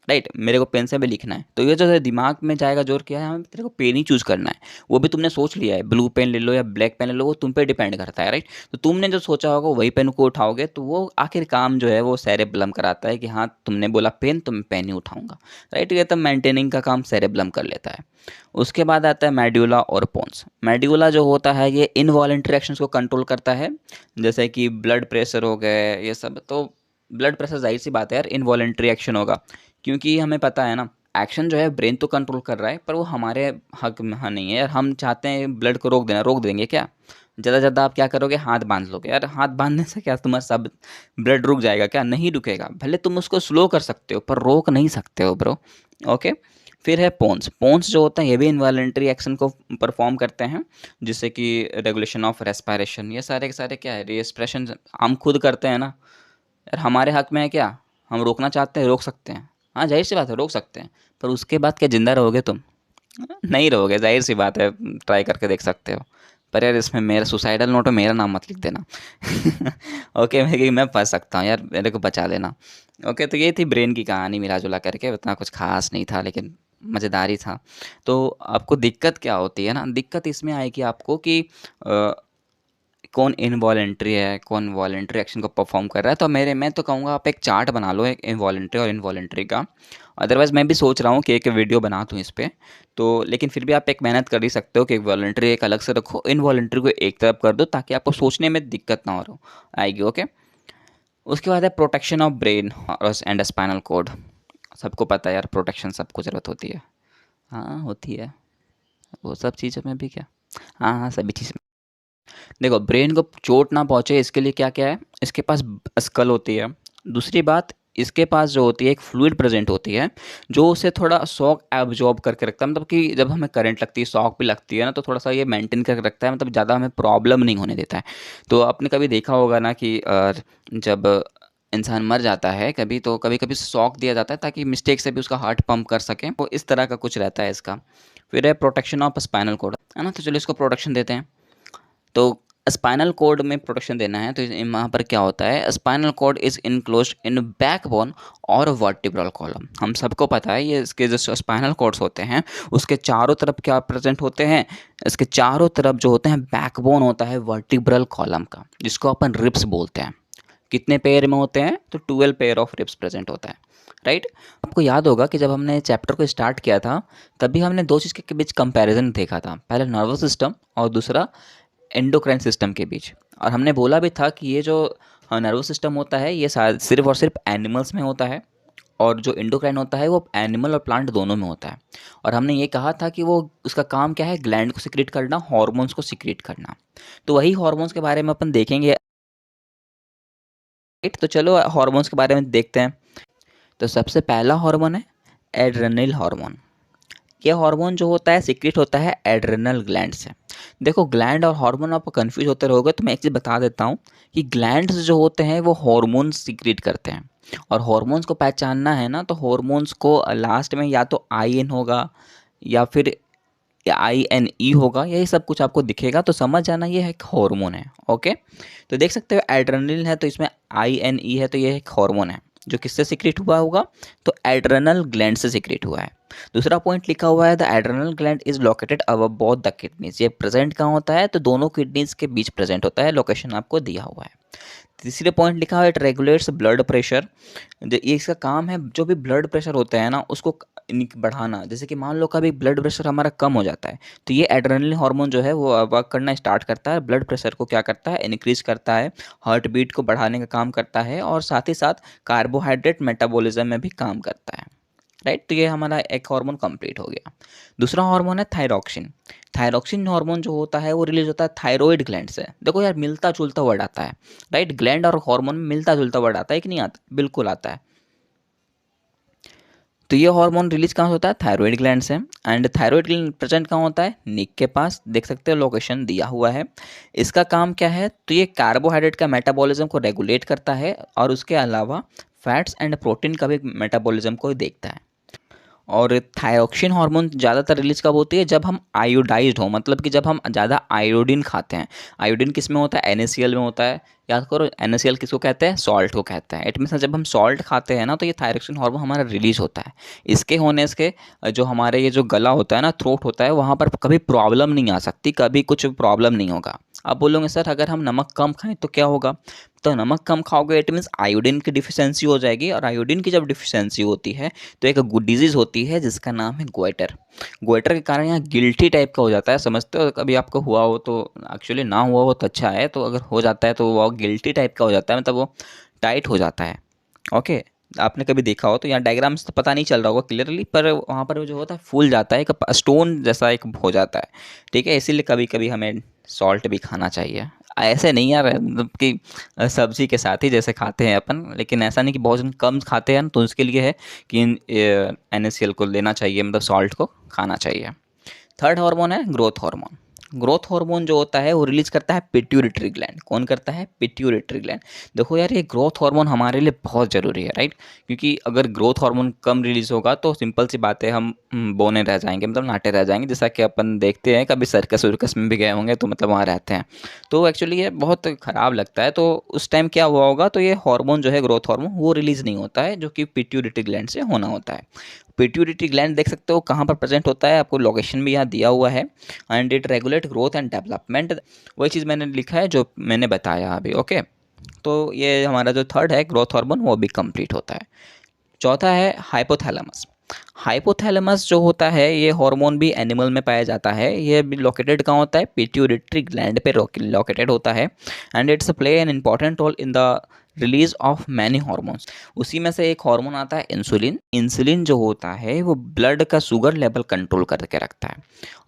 राइट, मेरे को पेन से भी लिखना है, तो ये जो है दिमाग में जाएगा जोर, क्या है, हमें तेरे को पेन ही चूज़ करना है, वो भी तुमने सोच लिया है, ब्लू पेन ले लो या ब्लैक पेन ले लो, वो तुम पे डिपेंड करता है, राइट। तो तुमने जो सोचा होगा वही पेन को उठाओगे, तो वो आखिर काम जो है वो सेरेब्लम कराता है कि हाँ तुमने बोला पेन, तो मैं पेन ही उठाऊंगा, राइट। ये तो मेंटेनिंग का काम सेरेब्लम कर लेता है। उसके बाद आता है मेड्यूला और पोन्स। मेड्यूला जो होता है ये इनवॉलेंट्री एक्शंस को कंट्रोल करता है, जैसे कि ब्लड प्रेशर हो गए ये सब। तो ब्लड प्रेशर जाहिर सी बात है यार इनवॉलेंट्री एक्शन होगा, क्योंकि हमें पता है ना, एक्शन जो है ब्रेन तो कंट्रोल कर रहा है, पर वो हमारे हक में हाँ नहीं है यार। हम चाहते हैं ब्लड को रोक देना, रोक देंगे क्या? ज़्यादा से ज़्यादा आप क्या करोगे, हाथ बांध लोगे यार। हाथ बांधने से क्या तुम्हारा सब ब्लड रुक जाएगा क्या? नहीं रुकेगा। भले तुम उसको स्लो कर सकते हो पर रोक नहीं सकते हो ब्रो। ओके। फिर है पोन्स। पोन्स जो होता है ये भी इनवॉलेंट्री एक्शन को परफॉर्म करते हैं, जिससे कि रेगुलेशन ऑफ रेस्पिरेशन, ये सारे के सारे क्या है, रेस्पिरेशन हम खुद करते हैं ना यार, हमारे हक में है क्या? हम रोकना चाहते हैं, रोक सकते हैं। हाँ जाहिर सी बात है रोक सकते हैं, पर उसके बाद क्या ज़िंदा रहोगे तुम? नहीं रहोगे, जाहिर सी बात है, ट्राई करके देख सकते हो। पर यार इसमें मेरा सुसाइडल नोट में मेरा नाम मत लिख देना। ओके, मैं फंस सकता हूँ यार, मेरे को बचा लेना। ओके, तो ये थी ब्रेन की कहानी मिला जुला करके, उतना कुछ खास नहीं था लेकिन मज़ेदार ही था। तो आपको दिक्कत क्या होती है ना, दिक्कत इसमें आएगी आपको कि कौन इनवॉलेंट्री है, कौन वॉलेंट्री एक्शन को परफॉर्म कर रहा है। तो मैं तो कहूँगा आप एक चार्ट बना लो एक इनवॉलेंट्री और इनवॉलेंट्री का। अदरवाइज़ मैं भी सोच रहा हूँ कि एक वीडियो बना दूँ इस पे। तो लेकिन फिर भी आप एक मेहनत कर ही सकते हो कि वॉलेंट्री एक अलग से रखो, इनवॉलेंट्री को एक तरफ कर दो, ताकि आपको सोचने में दिक्कत ना हो आएगी। ओके। उसके बाद है protection of brain and spinal cord. सबको पता है यार, प्रोटेक्शन सबको ज़रूरत होती है। हाँ होती है, वो सब चीज़ों में भी क्या, हाँ हाँ सभी चीज़। देखो ब्रेन को चोट ना पहुँचे इसके लिए क्या क्या है, इसके पास स्कल होती है। दूसरी बात, इसके पास जो होती है एक फ्लूइड प्रेजेंट होती है, जो उसे थोड़ा शॉक एब्जॉर्ब करके रखता है। मतलब कि जब हमें करंट लगती है, शॉक भी लगती है ना, तो थोड़ा सा ये मेंटेन करके रखता है, मतलब ज़्यादा हमें प्रॉब्लम नहीं होने देता है। तो आपने कभी देखा होगा ना कि जब इंसान मर जाता है कभी, तो कभी कभी शॉक दिया जाता है ताकि मिस्टेक से भी उसका हार्ट पंप कर सके, तो इस तरह का कुछ रहता है इसका। फिर है प्रोटेक्शन ऑफ स्पाइनल कोड, है ना, तो चलो इसको प्रोटेक्शन देते हैं। तो स्पाइनल कोड में प्रोटेक्शन देना है, तो वहाँ पर क्या होता है, spinal cord is enclosed in backbone और वर्टिब्रल कॉलम। हम सबको पता है ये, इसके जो स्पाइनल कोड्स होते हैं उसके चारों तरफ क्या प्रेजेंट होते हैं, इसके चारों तरफ जो होते हैं बैकबोन होता है वर्टिब्रल कॉलम का, जिसको अपन रिब्स बोलते हैं। कितने पेयर में होते हैं, तो 12 पेयर ऑफ रिब्स प्रेजेंट होता है, राइट। आपको याद होगा कि जब हमने चैप्टर को स्टार्ट किया था तभी हमने दो चीज़ के बीच कंपैरिजन देखा था, पहले नर्वस सिस्टम और दूसरा एंडोक्राइन सिस्टम के बीच। और हमने बोला भी था कि ये जो नर्वस सिस्टम होता है ये सिर्फ और सिर्फ एनिमल्स में होता है, और जो एंडोक्राइन होता है वो एनिमल और प्लांट दोनों में होता है। और हमने ये कहा था कि वो उसका काम क्या है, ग्लैंड को सिक्रीट करना, हॉर्मोन्स को सिक्रीट करना। तो वही हॉर्मोन्स के बारे में अपन देखेंगे, राइट। तो चलो हॉर्मोन्स के बारे में देखते हैं। तो सबसे पहला हार्मोन है एड्रेनल हार्मोन। ये हार्मोन जो होता है सीक्रेट होता है एड्रेनल ग्लैंड से। देखो ग्लैंड और हार्मोन आप कंफ्यूज होते रहोगे, तो मैं एक चीज़ बता देता हूँ कि ग्लैंड्स जो होते हैं वो हार्मोन्स सीक्रेट करते हैं। और हार्मोन्स को पहचानना है ना, तो हार्मोन्स को लास्ट में या तो आई एन होगा या फिर आई एन ई होगा, यही सब कुछ आपको दिखेगा, तो समझ जाना ये एक हार्मोन है। ओके, तो देख सकते हो एड्रेनलिन है तो इसमें आई एन ई है, तो ये एक हार्मोन है जो किससे सीक्रेट हुआ होगा, तो एड्रेनल ग्लैंड से सीक्रेट हुआ है। दूसरा पॉइंट लिखा हुआ है the adrenal gland is located above both the kidneys. ये प्रेजेंट कहाँ होता है, तो दोनों किडनीज के बीच प्रेजेंट होता है, लोकेशन आपको दिया हुआ है। तीसरे पॉइंट लिखा हुआ है इट रेगुलेट्स ब्लड प्रेशर। ये इसका काम है, जो भी ब्लड प्रेशर होता है ना उसको बढ़ाना। जैसे कि मान लो कभी ब्लड प्रेशर हमारा कम हो जाता है, तो ये एड्रेनलिन हार्मोन जो है वो वर्क करना स्टार्ट करता है, ब्लड प्रेशर को क्या करता है, इंक्रीज करता है, हार्ट बीट को बढ़ाने का काम करता है, और साथ ही साथ कार्बोहाइड्रेट मेटाबॉलिज्म में भी काम करता है, राइट। तो ये हमारा एक हार्मोन कंप्लीट हो गया। दूसरा हार्मोन है थायरॉक्सिन। थायरॉक्सिन हार्मोन जो होता है वो रिलीज होता है थायरॉइड ग्लैंड से। देखो यार मिलता जुलता वर्ड आता है, राइट। ग्लैंड और हार्मोन में मिलता जुलता वर्ड आता है कि नहीं आता, बिल्कुल आता है। तो ये हार्मोन रिलीज कहाँ होता है? थायराइड ग्लैंड से। एंड थायराइड ग्लैंड प्रेजेंट कहाँ होता है? नेक के पास, देख सकते हो लोकेशन दिया हुआ है। इसका काम क्या है? तो ये कार्बोहाइड्रेट का मेटाबॉलिज्म को रेगुलेट करता है और उसके अलावा फैट्स एंड प्रोटीन का भी मेटाबॉलिज्म को देखता है। और थायरोक्सिन हार्मोन ज़्यादातर रिलीज कब होती है? जब हम आयोडाइज्ड हो, मतलब कि जब हम ज़्यादा आयोडीन खाते हैं। आयोडीन किस में होता है? NaCl में होता है। याद करो, NaCl किसको कहते हैं? सॉल्ट को कहते हैं। इट मीन्स जब हम सॉल्ट खाते हैं ना, तो ये थायरोक्सिन हार्मोन हमारा रिलीज होता है। इसके होने से जो हमारे ये जो गला होता है ना, थ्रोट होता है, वहाँ पर कभी प्रॉब्लम नहीं आ सकती, कभी कुछ प्रॉब्लम नहीं होगा। आप बोलोगे सर अगर हम नमक कम खाएं तो क्या होगा? तो नमक कम खाओगे इट मीन्स आयोडीन की डिफिशियंसी हो जाएगी, और आयोडीन की जब डिफिशियंसी होती है तो एक डिजीज़ होती है जिसका नाम है गोइटर। गोइटर के कारण यहाँ गिल्टी टाइप का हो जाता है, समझते हो? कभी आपको हुआ हो तो, एक्चुअली ना हुआ हो तो अच्छा है, तो अगर हो जाता है तो वो गिल्टी टाइप का हो जाता है, मतलब वो टाइट हो जाता है। ओके, आपने कभी देखा हो तो, यहाँ डायग्राम से तो पता नहीं चल रहा होगा क्लियरली, पर वहाँ पर जो होता है फूल जाता है, एक स्टोन जैसा एक हो जाता है। ठीक है, इसीलिए कभी कभी हमें सॉल्ट भी खाना चाहिए। ऐसे नहीं यार, मतलब कि सब्जी के साथ ही जैसे खाते हैं अपन, लेकिन ऐसा नहीं कि बहुत जन कम खाते हैं, तो उसके लिए है कि NaCl को लेना चाहिए, मतलब सॉल्ट को खाना चाहिए। थर्ड हार्मोन है ग्रोथ हार्मोन। ग्रोथ हार्मोन जो होता है वो रिलीज करता है पिट्यूटरी ग्लैंड। कौन करता है? Pituitary gland. देखो यार, ये ग्रोथ हार्मोन हमारे लिए बहुत ज़रूरी है, राइट? क्योंकि अगर ग्रोथ हार्मोन कम रिलीज होगा तो सिंपल सी बात है, हम बौने रह जाएंगे, मतलब नाटे रह जाएंगे, जैसा कि अपन देखते हैं, कभी सर्कस वर्कस में भी गए होंगे तो मतलब वहाँ रहते हैं। तो एक्चुअली ये बहुत ख़राब लगता है। तो उस टाइम क्या हुआ होगा? तो ये हार्मोन जो है ग्रोथ हार्मोन, वो रिलीज़ नहीं होता है, जो कि पिट्यूटरी ग्लैंड से होना होता है। पिट्यूटरी ग्लैंड देख सकते हो कहाँ पर प्रेजेंट होता है, आपको लोकेशन भी यहाँ दिया हुआ है। And it regulate growth and development. वही चीज़ मैंने लिखा है जो मैंने बताया अभी। ओके, तो ये हमारा जो थर्ड है ग्रोथ हार्मोन, वो भी कंप्लीट होता है। चौथा है हाइपोथैलेमस। हाइपोथैलेमस जो होता है, ये हार्मोन भी एनिमल में पाया जाता है। ये भी लोकेटेड कहाँ होता है? पिट्यूटरी ग्लैंड पे लोकेटेड होता है। And it's play an important role in the release of many hormones. उसी में से एक हार्मोन आता है इंसुलिन। इंसुलिन जो होता है वो ब्लड का शुगर लेवल कंट्रोल करके रखता है।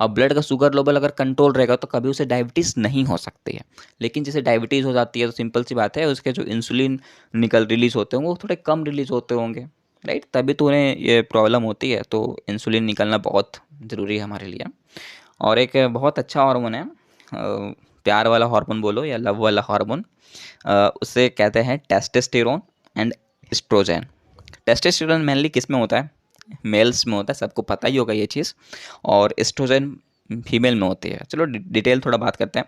और ब्लड का शुगर लेवल अगर कंट्रोल रहेगा तो कभी उसे डायबिटीज़ नहीं हो सकती है। लेकिन जैसे डायबिटीज़ हो जाती है तो सिंपल सी बात है, उसके जो इंसुलिन रिलीज होते होंगे वो थोड़े कम रिलीज होते होंगे, राइट? तभी तो उन्हें ये प्रॉब्लम होती है। तो इंसुलिन निकलना बहुत ज़रूरी है हमारे लिए। और एक बहुत अच्छा हार्मोन है, प्यार वाला हार्मोन बोलो या लव वाला हार्मोन, उसे कहते हैं testosterone and oestrogen. Testosterone mainly किस में होता है? मेल्स में होता है, सबको पता ही होगा ये चीज़। और एस्ट्रोजन फीमेल में होती है। चलो डिटेल थोड़ा बात करते हैं।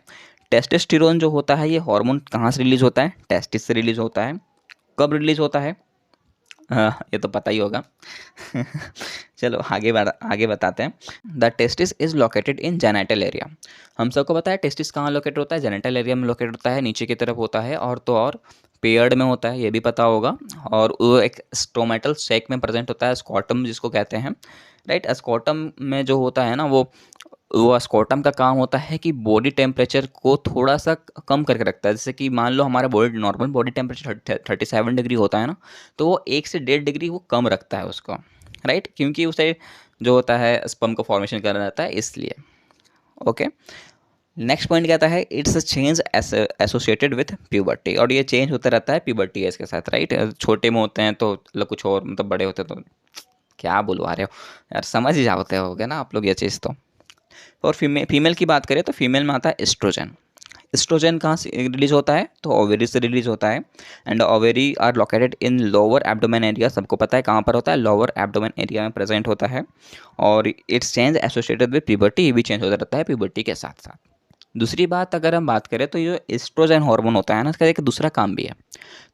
टेस्टोस्टेरोन जो होता है, ये हार्मोन कहाँ से रिलीज होता है? टेस्टिस से रिलीज होता है। कब रिलीज होता है? हाँ, ये तो पता ही होगा। चलो आगे बताते हैं। The testis is located in genital area. हम सबको पता है टेस्टिस कहाँ लोकेट होता है? जेनिटल एरिया में लोकेट होता है, नीचे की तरफ होता है, और तो और पेयर्ड में होता है, ये भी पता होगा। और वो एक स्टोमेटल सैक में प्रेजेंट होता है, स्कॉटम जिसको कहते हैं, राइट? स्कॉटम में जो होता है ना, वो स्कॉटम का काम होता है कि बॉडी टेम्परेचर को थोड़ा सा कम करके रखता है। जैसे कि मान लो हमारा body normal body temperature 37 degree होता है ना, तो वो 1 से 1.5 डिग्री वो कम रखता है उसको, राइट? क्योंकि उसे जो होता है स्पर्म को फॉर्मेशन करना रहता है, इसलिए। ओके, नेक्स्ट पॉइंट कहता है it's a change associated with puberty. और ये चेंज होता रहता है प्यूबर्टी एज के साथ, राइट? छोटे में होते हैं तो मतलब कुछ और, मतलब बड़े होते हैं तो क्या बुलवा रहे हो यार, समझ ही जाते होगे ना आप लोग ये चीज़ तो। और फीमेल की बात करें तो फीमेल में आता है एस्ट्रोजन। एस्ट्रोजन कहाँ से रिलीज होता है? तो ओवेरी से रिलीज होता है। And ovary are located in lower abdomen area. सबको पता है कहाँ पर होता है? लोअर एब्डोमेन एरिया में प्रेजेंट होता है। और it's change associated with puberty, ये भी चेंज होता रहता है प्यूबर्टी के साथ साथ। दूसरी बात अगर हम बात करें तो ये एस्ट्रोजन हार्मोन होता है ना, इसका एक दूसरा काम भी है।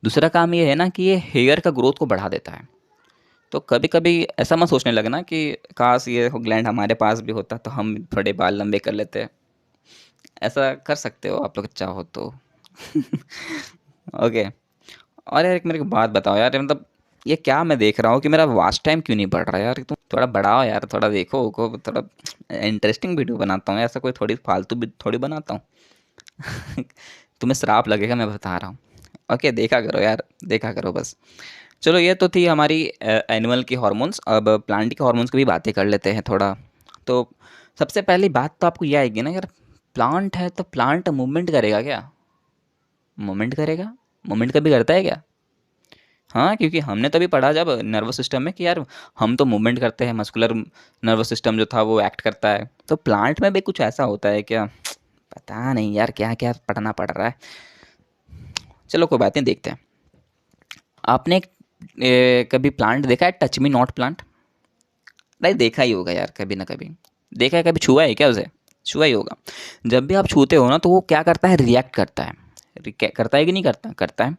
दूसरा काम ये है ना कि ये हेयर का ग्रोथ को बढ़ा देता है। तो कभी कभी ऐसा मत सोचने लगना कि काश ये ग्लैंड हमारे पास भी होता तो हम थोड़े बाल लंबे कर लेते। ऐसा कर सकते हो आप लोग चाहो तो। ओके। और यार एक मेरे को बात बताओ यार, मतलब ये क्या मैं देख रहा हूँ कि मेरा वॉच टाइम क्यों नहीं बढ़ रहा यार? तुम थोड़ा बढ़ाओ यार, थोड़ा देखो को, थोड़ा इंटरेस्टिंग वीडियो बनाता हूँ, ऐसा कोई थोड़ी फालतू भी थोड़ी बनाता हूँ। तुम्हें श्राप लगेगा, मैं बता रहा हूँ। ओके, देखा करो यार, देखा करो बस। चलो, ये तो थी हमारी एनिमल की हॉर्मोन्स। अब प्लांट की हॉर्मोन्स की भी बातें कर लेते हैं थोड़ा। तो सबसे पहली बात तो आपको ये आएगी ना यार, प्लांट है तो प्लांट मूवमेंट करेगा क्या? मूवमेंट करेगा? मूवमेंट कभी करता है क्या? हाँ, क्योंकि हमने तभी पढ़ा जब नर्वस सिस्टम में कि यार हम तो मूवमेंट करते हैं, मस्कुलर नर्वस सिस्टम जो था वो एक्ट करता है, तो प्लांट में भी कुछ ऐसा होता है क्या? पता नहीं यार, क्या क्या पढ़ना पड़ रहा है। चलो कोई बात नहीं, देखते हैं। आपने कभी प्लांट देखा है, टच मी नॉट प्लांट? नहीं, देखा ही होगा यार कभी ना कभी। देखा है, कभी छुआ है क्या उसे? छुआ ही होगा। जब भी आप छूते हो ना तो वो क्या करता है, रिएक्ट करता है। करता है कि नहीं करता? करता है।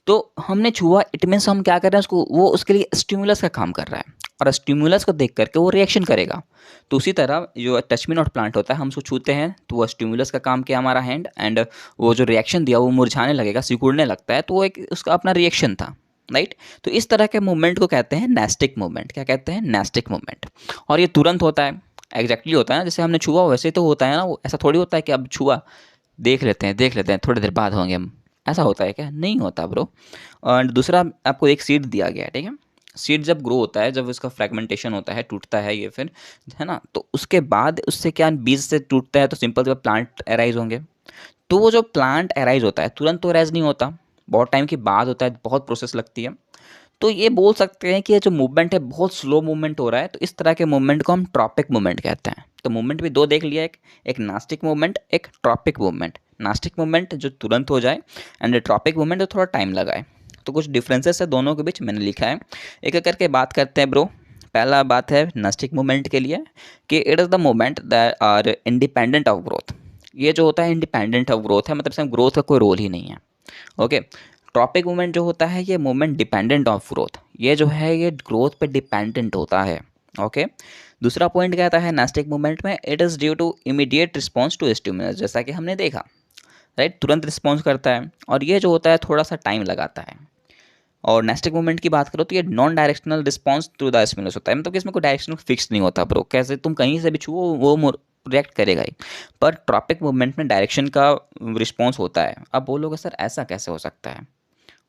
तो हमने छुआ, इट मीन्स हम क्या कर रहे हैं उसको, वो उसके लिए स्टिमुलस का काम कर रहा है, और स्टिमुलस को देख करके वो रिएक्शन करेगा। तो उसी तरह जो टच मी नॉट प्लांट होता है, हम उसको छूते हैं तो वो स्टिमुलस का काम किया हमारा हैंड, एंड वो जो रिएक्शन दिया वो मुरझाने लगेगा, सिकुड़ने लगता है, तो वो एक उसका अपना रिएक्शन था। राइट। तो इस तरह के मूवमेंट को कहते हैं नेस्टिक मूवमेंट। क्या कहते हैं? Nastic movement. और ये तुरंत होता है, एग्जैक्टली होता है ना, जैसे हमने छुआ वैसे तो होता है ना, वो ऐसा थोड़ी होता है कि अब छुआ, देख लेते हैं थोड़ी देर बाद होंगे हम। ऐसा होता है क्या? नहीं होता ब्रो। और दूसरा, आपको एक सीड दिया गया है, ठीक है। सीड जब ग्रो होता है, जब उसका फ्रेगमेंटेशन होता है, टूटता है ये फिर, है ना, तो उसके बाद उससे क्या, बीज से टूटता है तो सिंपल सा प्लांट अराइज होंगे। तो वो जो प्लांट अराइज होता है तुरंत तो अराइज नहीं होता, बहुत टाइम के बाद होता है, बहुत प्रोसेस लगती है। तो ये बोल सकते हैं कि ये जो मूवमेंट है बहुत स्लो मूवमेंट हो रहा है, तो इस तरह के मूवमेंट को हम ट्रॉपिक मूवमेंट कहते हैं। तो मूवमेंट भी दो देख लिया, एक एक नास्टिक मूवमेंट, एक ट्रॉपिक मूवमेंट। नास्टिक मूवमेंट जो तुरंत हो जाए, एंड ट्रॉपिक मूवमेंट जो थोड़ा टाइम लगाए। तो कुछ डिफरेंसेस है दोनों के बीच, मैंने लिखा है, एक एक करके बात करते हैं ब्रो। पहला बात है नास्टिक मूवमेंट के लिए कि it is the movement that are independent of growth. ये जो होता है इंडिपेंडेंट ऑफ ग्रोथ है, मतलब इसमें ग्रोथ का कोई रोल ही नहीं है। ओके। ट्रॉपिक मूवमेंट जो होता है ये मूवमेंट डिपेंडेंट ऑफ ग्रोथ, ये जो है ये ग्रोथ पे डिपेंडेंट होता है। ओके। दूसरा पॉइंट कहता है नास्टिक मूवमेंट में, it is due to immediate response to stimulus, जैसा कि हमने देखा, राइट, तुरंत रिस्पॉन्स करता है, और ये जो होता है थोड़ा सा टाइम लगाता है। और नेस्टिक मूवमेंट की बात करो तो ये non directional response to the stimulus होता है, मतलब कि इसमें कोई डायरेक्शन फिक्स नहीं होता ब्रो, कैसे तुम कहीं से भी छुओ वो रिएक्ट करेगा ही। पर ट्रॉपिक मूवमेंट में डायरेक्शन का रिस्पॉन्स होता है। अब बोलोगे सर ऐसा कैसे हो सकता है?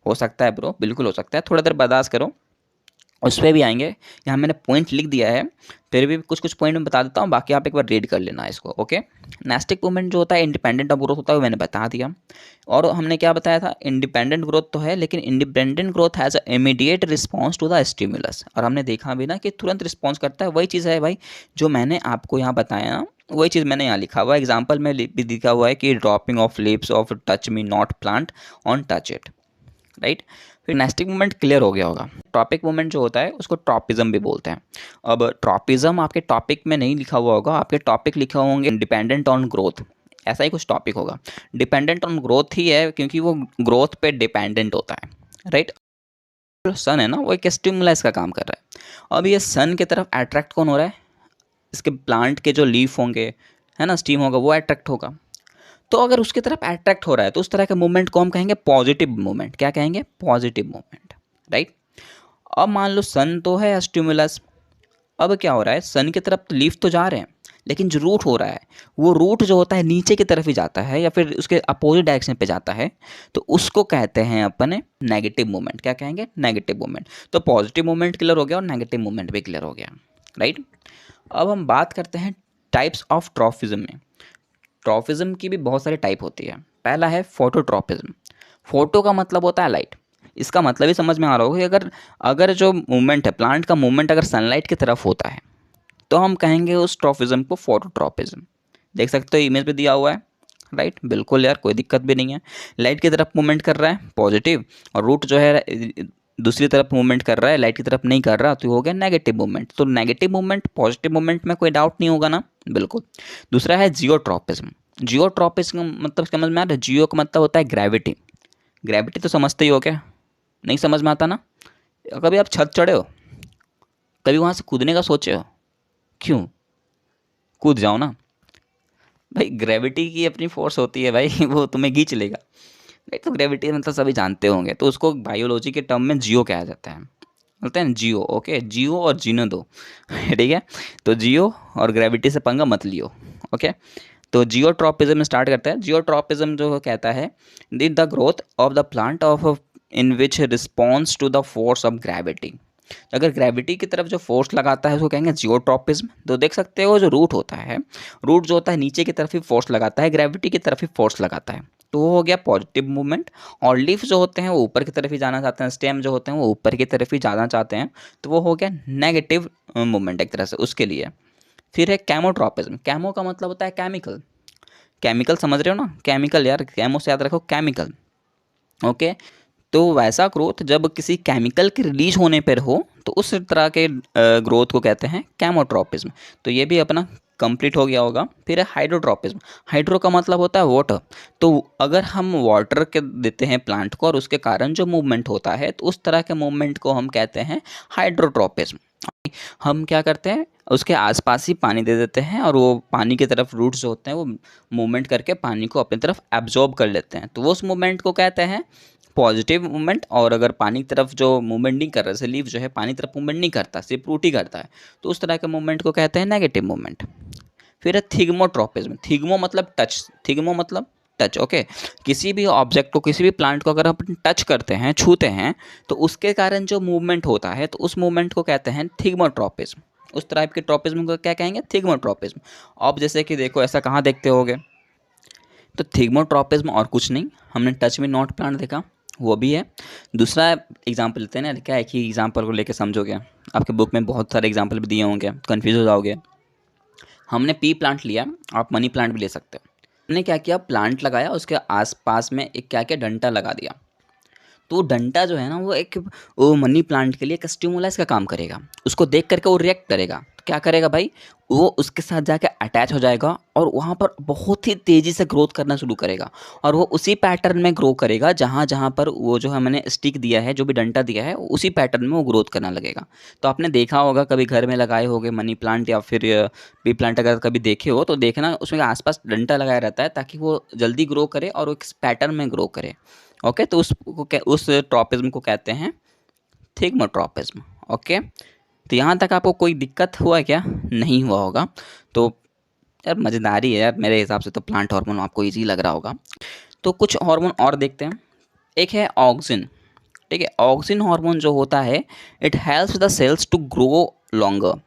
हो सकता है ब्रो, बिल्कुल हो सकता है, थोड़ा देर बर्दाश्त करो, उस पर भी आएंगे। यहाँ मैंने पॉइंट लिख दिया है, फिर भी कुछ कुछ पॉइंट मैं बता देता हूँ, बाकी आप एक बार रीड कर लेना इसको। ओके। नेस्टिक मूवमेंट जो होता है इंडिपेंडेंट ऑफ ग्रोथ होता है, वो मैंने बता दिया। और हमने क्या बताया था, इंडिपेंडेंट ग्रोथ तो है, लेकिन independent growth has a immediate response to the stimulus. और हमने देखा भी ना कि तुरंत रिस्पॉन्स करता है, वही चीज़ है भाई जो मैंने आपको यहाँ बताया ना, वही चीज़ मैंने यहाँ लिखा हुआ है, एग्जाम्पल में भी लिखा हुआ है कि dropping of lips of touch me not plant on touch it, right. फिर नेस्टिक मूवमेंट क्लियर हो गया होगा। टॉपिक मूवमेंट जो होता है उसको ट्रॉपिज्म भी बोलते हैं। अब ट्रॉपिज्म आपके टॉपिक में नहीं लिखा हुआ होगा, आपके टॉपिक लिखे होंगे डिपेंडेंट ऑन ग्रोथ, ऐसा ही कुछ टॉपिक होगा। डिपेंडेंट ऑन ग्रोथ ही है क्योंकि वो ग्रोथ पे डिपेंडेंट होता है, राइट। जो सन है ना वो एक स्टिमुलस का काम कर रहा है। अब ये सन की तरफ अट्रैक्ट कौन हो रहा है? इसके प्लांट के जो लीफ होंगे, है ना, स्टीम होगा, वो अट्रैक्ट होगा। तो अगर उसकी तरफ अट्रैक्ट हो रहा है तो उस तरह के मूवमेंट को हम कहेंगे पॉजिटिव मूवमेंट। क्या कहेंगे? Positive movement, right. अब मान लो सन तो है स्टिमुलस, अब क्या हो रहा है, सन की तरफ तो लीफ तो जा रहे हैं, लेकिन जो रूट हो रहा है वो रूट जो होता है नीचे की तरफ ही जाता है, या फिर उसके अपोजिट डायरेक्शन पे जाता है, तो उसको कहते हैं अपने नेगेटिव मूवमेंट। क्या कहेंगे? Negative movement. तो पॉजिटिव मूवमेंट क्लियर हो गया और नेगेटिव मूवमेंट भी क्लियर हो गया, राइट। अब हम बात करते हैं टाइप्स ऑफ ट्रॉफिज्म में। ट्रॉफिज्म की भी बहुत सारी टाइप होती है। पहला है फोटोट्रॉपिज्म। फोटो का मतलब होता है लाइट। इसका मतलब ही समझ में आ रहा होगा कि अगर अगर जो मूवमेंट है, प्लांट का मूवमेंट अगर सनलाइट की तरफ होता है तो हम कहेंगे उस ट्रॉफिज्म को फोटोट्रॉपिज्म। देख सकते हो इमेज पे दिया हुआ है, राइट, बिल्कुल यार, कोई दिक्कत भी नहीं है। लाइट की तरफ मूवमेंट कर रहा है पॉजिटिव, और रूट जो है दूसरी तरफ मूवमेंट कर रहा है, लाइट की तरफ नहीं कर रहा, तो हो गया नेगेटिव मूवमेंट। तो नेगेटिव मूवमेंट पॉजिटिव मूवमेंट में कोई डाउट नहीं होगा ना? बिल्कुल। दूसरा है जियोट्रॉपिज्म। जियोट्रॉपिज्म मतलब समझ में आ रहा है? जियो का मतलब होता है ग्रेविटी। ग्रेविटी तो समझते ही हो क्या? नहीं समझ में आता ना? कभी आप छत चढ़े हो, कभी वहाँ से कूदने का सोचे हो? क्यों? कूद जाओ ना भाई, ग्रेविटी की अपनी फोर्स होती है भाई वो तुम्हें खींच लेगा, भाई। तो ग्रेविटी मतलब सभी जानते होंगे, तो उसको बायोलॉजी के टर्म में जियो कहा जाता है, बोलते हैं जियो। ओके, जियो और जीनो दो ठीक है। तो जियो और ग्रेविटी से पंगा मत लियो। ओके। तो जियोट्रॉपिज्म में स्टार्ट करता है। जियोट्रॉपिज्म जो कहता है the growth of the plant of in which response to the force of gravity. अगर ग्रेविटी की तरफ जो फोर्स लगाता है उसको कहेंगे जियोट्रॉपिज्म। तो देख सकते हो जो रूट होता है, रूट जो होता है नीचे की तरफ ही फोर्स लगाता है, ग्रेविटी की तरफ ही फोर्स लगाता है, तो वो हो गया पॉजिटिव मूवमेंट। और लीफ जो होते हैं वो ऊपर की तरफ ही जाना चाहते हैं, स्टेम जो होते हैं वो ऊपर की तरफ ही जाना चाहते हैं, तो वो हो गया नेगेटिव मूवमेंट एक तरह से उसके लिए। फिर है कैमोट्रॉपिज्म। कैमो का मतलब होता है केमिकल, केमिकल समझ रहे हो ना, केमिकल यार, कैमो से याद रखो केमिकल। ओके, तो वैसा ग्रोथ जब किसी केमिकल के रिलीज होने पर हो तो उस तरह के ग्रोथ को कहते हैं कैमोट्रॉपिज्म। तो ये भी अपना कंप्लीट हो गया होगा। फिर है हाइड्रोट्रॉपिज्म। हाइड्रो का मतलब होता है वाटर। तो अगर हम वाटर के देते हैं प्लांट को और उसके कारण जो मूवमेंट होता है तो उस तरह के मूवमेंट को हम कहते हैं हाइड्रोट्रॉपिज्म। हम क्या करते हैं, उसके आसपास ही पानी दे देते हैं और वो पानी की तरफ रूट्स जो होते हैं वो मूवमेंट करके पानी को अपनी तरफ एब्जॉर्ब कर लेते हैं, तो वो उस मूवमेंट को कहते हैं पॉजिटिव मूवमेंट। और अगर पानी की तरफ जो मूवमेंट नहीं कर रहा, जैसे लीफ जो है पानी की तरफ मूवमेंट नहीं करता, सिर्फ रूट ही करता है, तो उस तरह के मूवमेंट को कहते हैं नेगेटिव मूवमेंट। फिर है थिग्मोट्रॉपिज्म। थिग्मो मतलब टच, थिग्मो मतलब टच। ओके, किसी भी ऑब्जेक्ट को, किसी भी प्लांट को अगर हम टच करते हैं, छूते हैं, तो उसके कारण जो मूवमेंट होता है तो उस मूवमेंट को कहते हैं थिग्मोट्रॉपिज्म। उस टाइप के ट्रॉपिज्म को क्या कहेंगे, थिग्मोट्रॉपिज्म। अब जैसे कि देखो ऐसा कहाँ देखते होगे, तो थिग्मोट्रॉपिज्म और कुछ नहीं, हमने टच में नॉट प्लांट देखा, वो भी है। दूसरा एग्जाम्पल लेते हैं ना, क्या एक ही एग्जाम्पल को लेके समझोगे, आपके बुक में बहुत सारे एग्जाम्पल भी दिए होंगे, कन्फ्यूज हो जाओगे। हमने पी प्लांट लिया, आप मनी प्लांट भी ले सकते हो। हमने क्या किया, प्लांट लगाया, उसके आसपास में एक क्या किया, डंटा लगा दिया। तो वो डंटा जो है ना वो एक, वो मनी प्लांट के लिए एक स्टिमुलस का काम करेगा। उसको देख करके वो रिएक्ट करेगा, तो क्या करेगा भाई, वो उसके साथ जाके अटैच हो जाएगा और वहाँ पर बहुत ही तेज़ी से ग्रोथ करना शुरू करेगा। और वो उसी पैटर्न में ग्रो करेगा जहाँ जहाँ पर वो जो हमने स्टिक दिया है, जो भी डंटा दिया है, उसी पैटर्न में वो ग्रोथ करना लगेगा। तो आपने देखा होगा, कभी घर में लगाए होगे मनी प्लांट या फिर पी प्लांट, अगर कभी देखे हो तो देखना उसमें आसपास डंटा लगाया रहता है ताकि वो जल्दी ग्रो करे और वो एक पैटर्न में ग्रो करे। ओके, तो उस ट्रॉपिज्म को कहते हैं थिग्मोट्रॉपिज्म। ओके, तो यहाँ तक आपको कोई दिक्कत हुआ है क्या, नहीं हुआ होगा तो यार मज़ेदार ही है यार, मेरे हिसाब से तो प्लांट हार्मोन आपको इजी लग रहा होगा। तो कुछ हार्मोन और देखते हैं। एक है ऑक्सिन। ठीक है, ऑक्सिन हार्मोन जो होता है, it helps the cells to grow longer.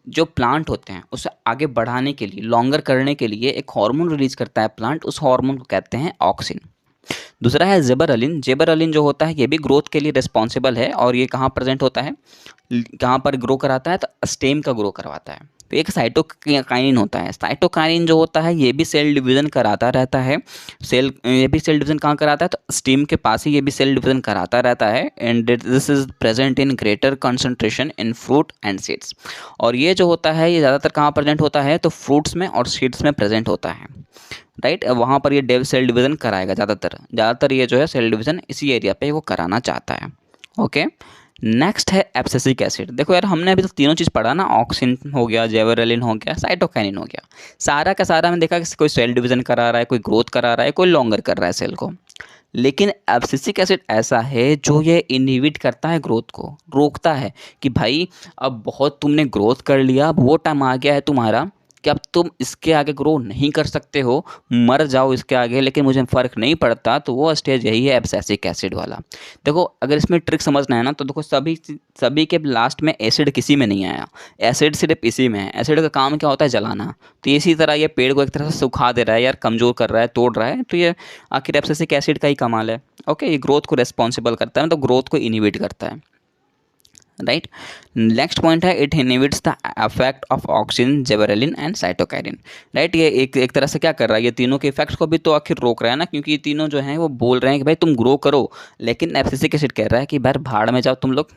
जो प्लांट होते हैं उसे आगे बढ़ाने के लिए, लॉन्गर करने के लिए एक हार्मोन रिलीज करता है प्लांट, उस हार्मोन को कहते हैं ऑक्सिन। दूसरा है जेबरलिन। जेबरलिन जो होता है ये भी ग्रोथ के लिए रिस्पॉन्सिबल है, और ये कहाँ प्रेजेंट होता है, कहाँ पर ग्रो कराता है, तो स्टेम का ग्रो करवाता है। तो एक साइटोकाइनिन होता है। साइटोकाइनिन जो होता है ये भी सेल डिवीज़न कराता रहता है। ये भी सेल डिवीज़न कहाँ कराता है, तो स्टेम के पास ही ये भी सेल डिवीज़न कराता रहता है। And this is present in greater concentration in fruit and seeds. और ये जो होता है ये ज़्यादातर कहाँ प्रेजेंट होता है, तो फ्रूट्स में और सीड्स में प्रेजेंट होता है। राइट, वहाँ पर ये सेल डिवीज़न कराएगा ज़्यादातर ये जो है सेल डिवीज़न इसी एरिया पे वो कराना चाहता है। ओके, नेक्स्ट है एब्सिसिक एसिड। देखो यार, हमने अभी तक तीनों चीज़ पढ़ा ना, ऑक्सिन हो गया, जेबरलिन हो गया, साइटोकाइनिन हो गया, सारा का सारा मैंने देखा कि कोई सेल डिवीज़न करा रहा है, कोई ग्रोथ करा रहा है, कोई लॉन्गर कर रहा है सेल को। लेकिन एब्सिसिक एसिड ऐसा है जो ये इनहिबिट करता है ग्रोथ को, रोकता है कि भाई अब बहुत तुमने ग्रोथ कर लिया, अब वो टाइम आ गया है तुम्हारा कि अब तुम इसके आगे ग्रो नहीं कर सकते हो, मर जाओ इसके आगे, लेकिन मुझे फ़र्क नहीं पड़ता। तो वो स्टेज यही है एब्सिसिक एसिड वाला। देखो अगर इसमें ट्रिक समझना है ना, तो देखो सभी के लास्ट में एसिड किसी में नहीं आया, एसिड सिर्फ इसी में है। एसिड का काम क्या होता है, जलाना। तो इसी तरह ये पेड़ को एक तरह से सुखा दे रहा है यार, कमज़ोर कर रहा है, तोड़ रहा है, तो ये आखिर एब्सिसिक एसिड का ही कमाल है। ओके, ये ग्रोथ को रिस्पॉन्सिबल करता है, मतलब ग्रोथ को इनहिबिट करता है। राइट, नेक्स्ट पॉइंट है it inhibits the effect of auxin, gibberellin and cytokinin. Right, ये एक तरह से क्या कर रहा है, ये तीनों के इफेक्ट्स को भी तो आखिर रोक रहा है ना, क्योंकि ये तीनों जो हैं वो बोल रहे हैं कि भाई तुम ग्रो करो, लेकिन एब्सिसिक एसिड कह रहा है कि भाई भाड़ में जाओ तुम लोग,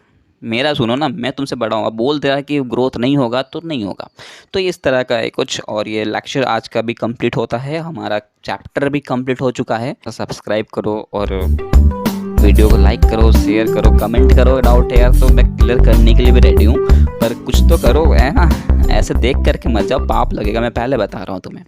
मेरा सुनो ना, मैं तुमसे बड़ा हूँ। अब बोल दे रहा है कि ग्रोथ नहीं होगा तो नहीं होगा। तो इस तरह का है कुछ, और ये लेक्चर आज का भी कंप्लीट होता है, हमारा चैप्टर भी कंप्लीट हो चुका है। सब्सक्राइब करो और वीडियो को लाइक करो, शेयर करो, कमेंट करो। डाउट है यार तो मैं क्लियर करने के लिए भी रेडी हूँ, पर कुछ तो करो, है ना, ऐसे देख करके मत जाओ, पाप लगेगा, मैं पहले बता रहा हूँ तुम्हें।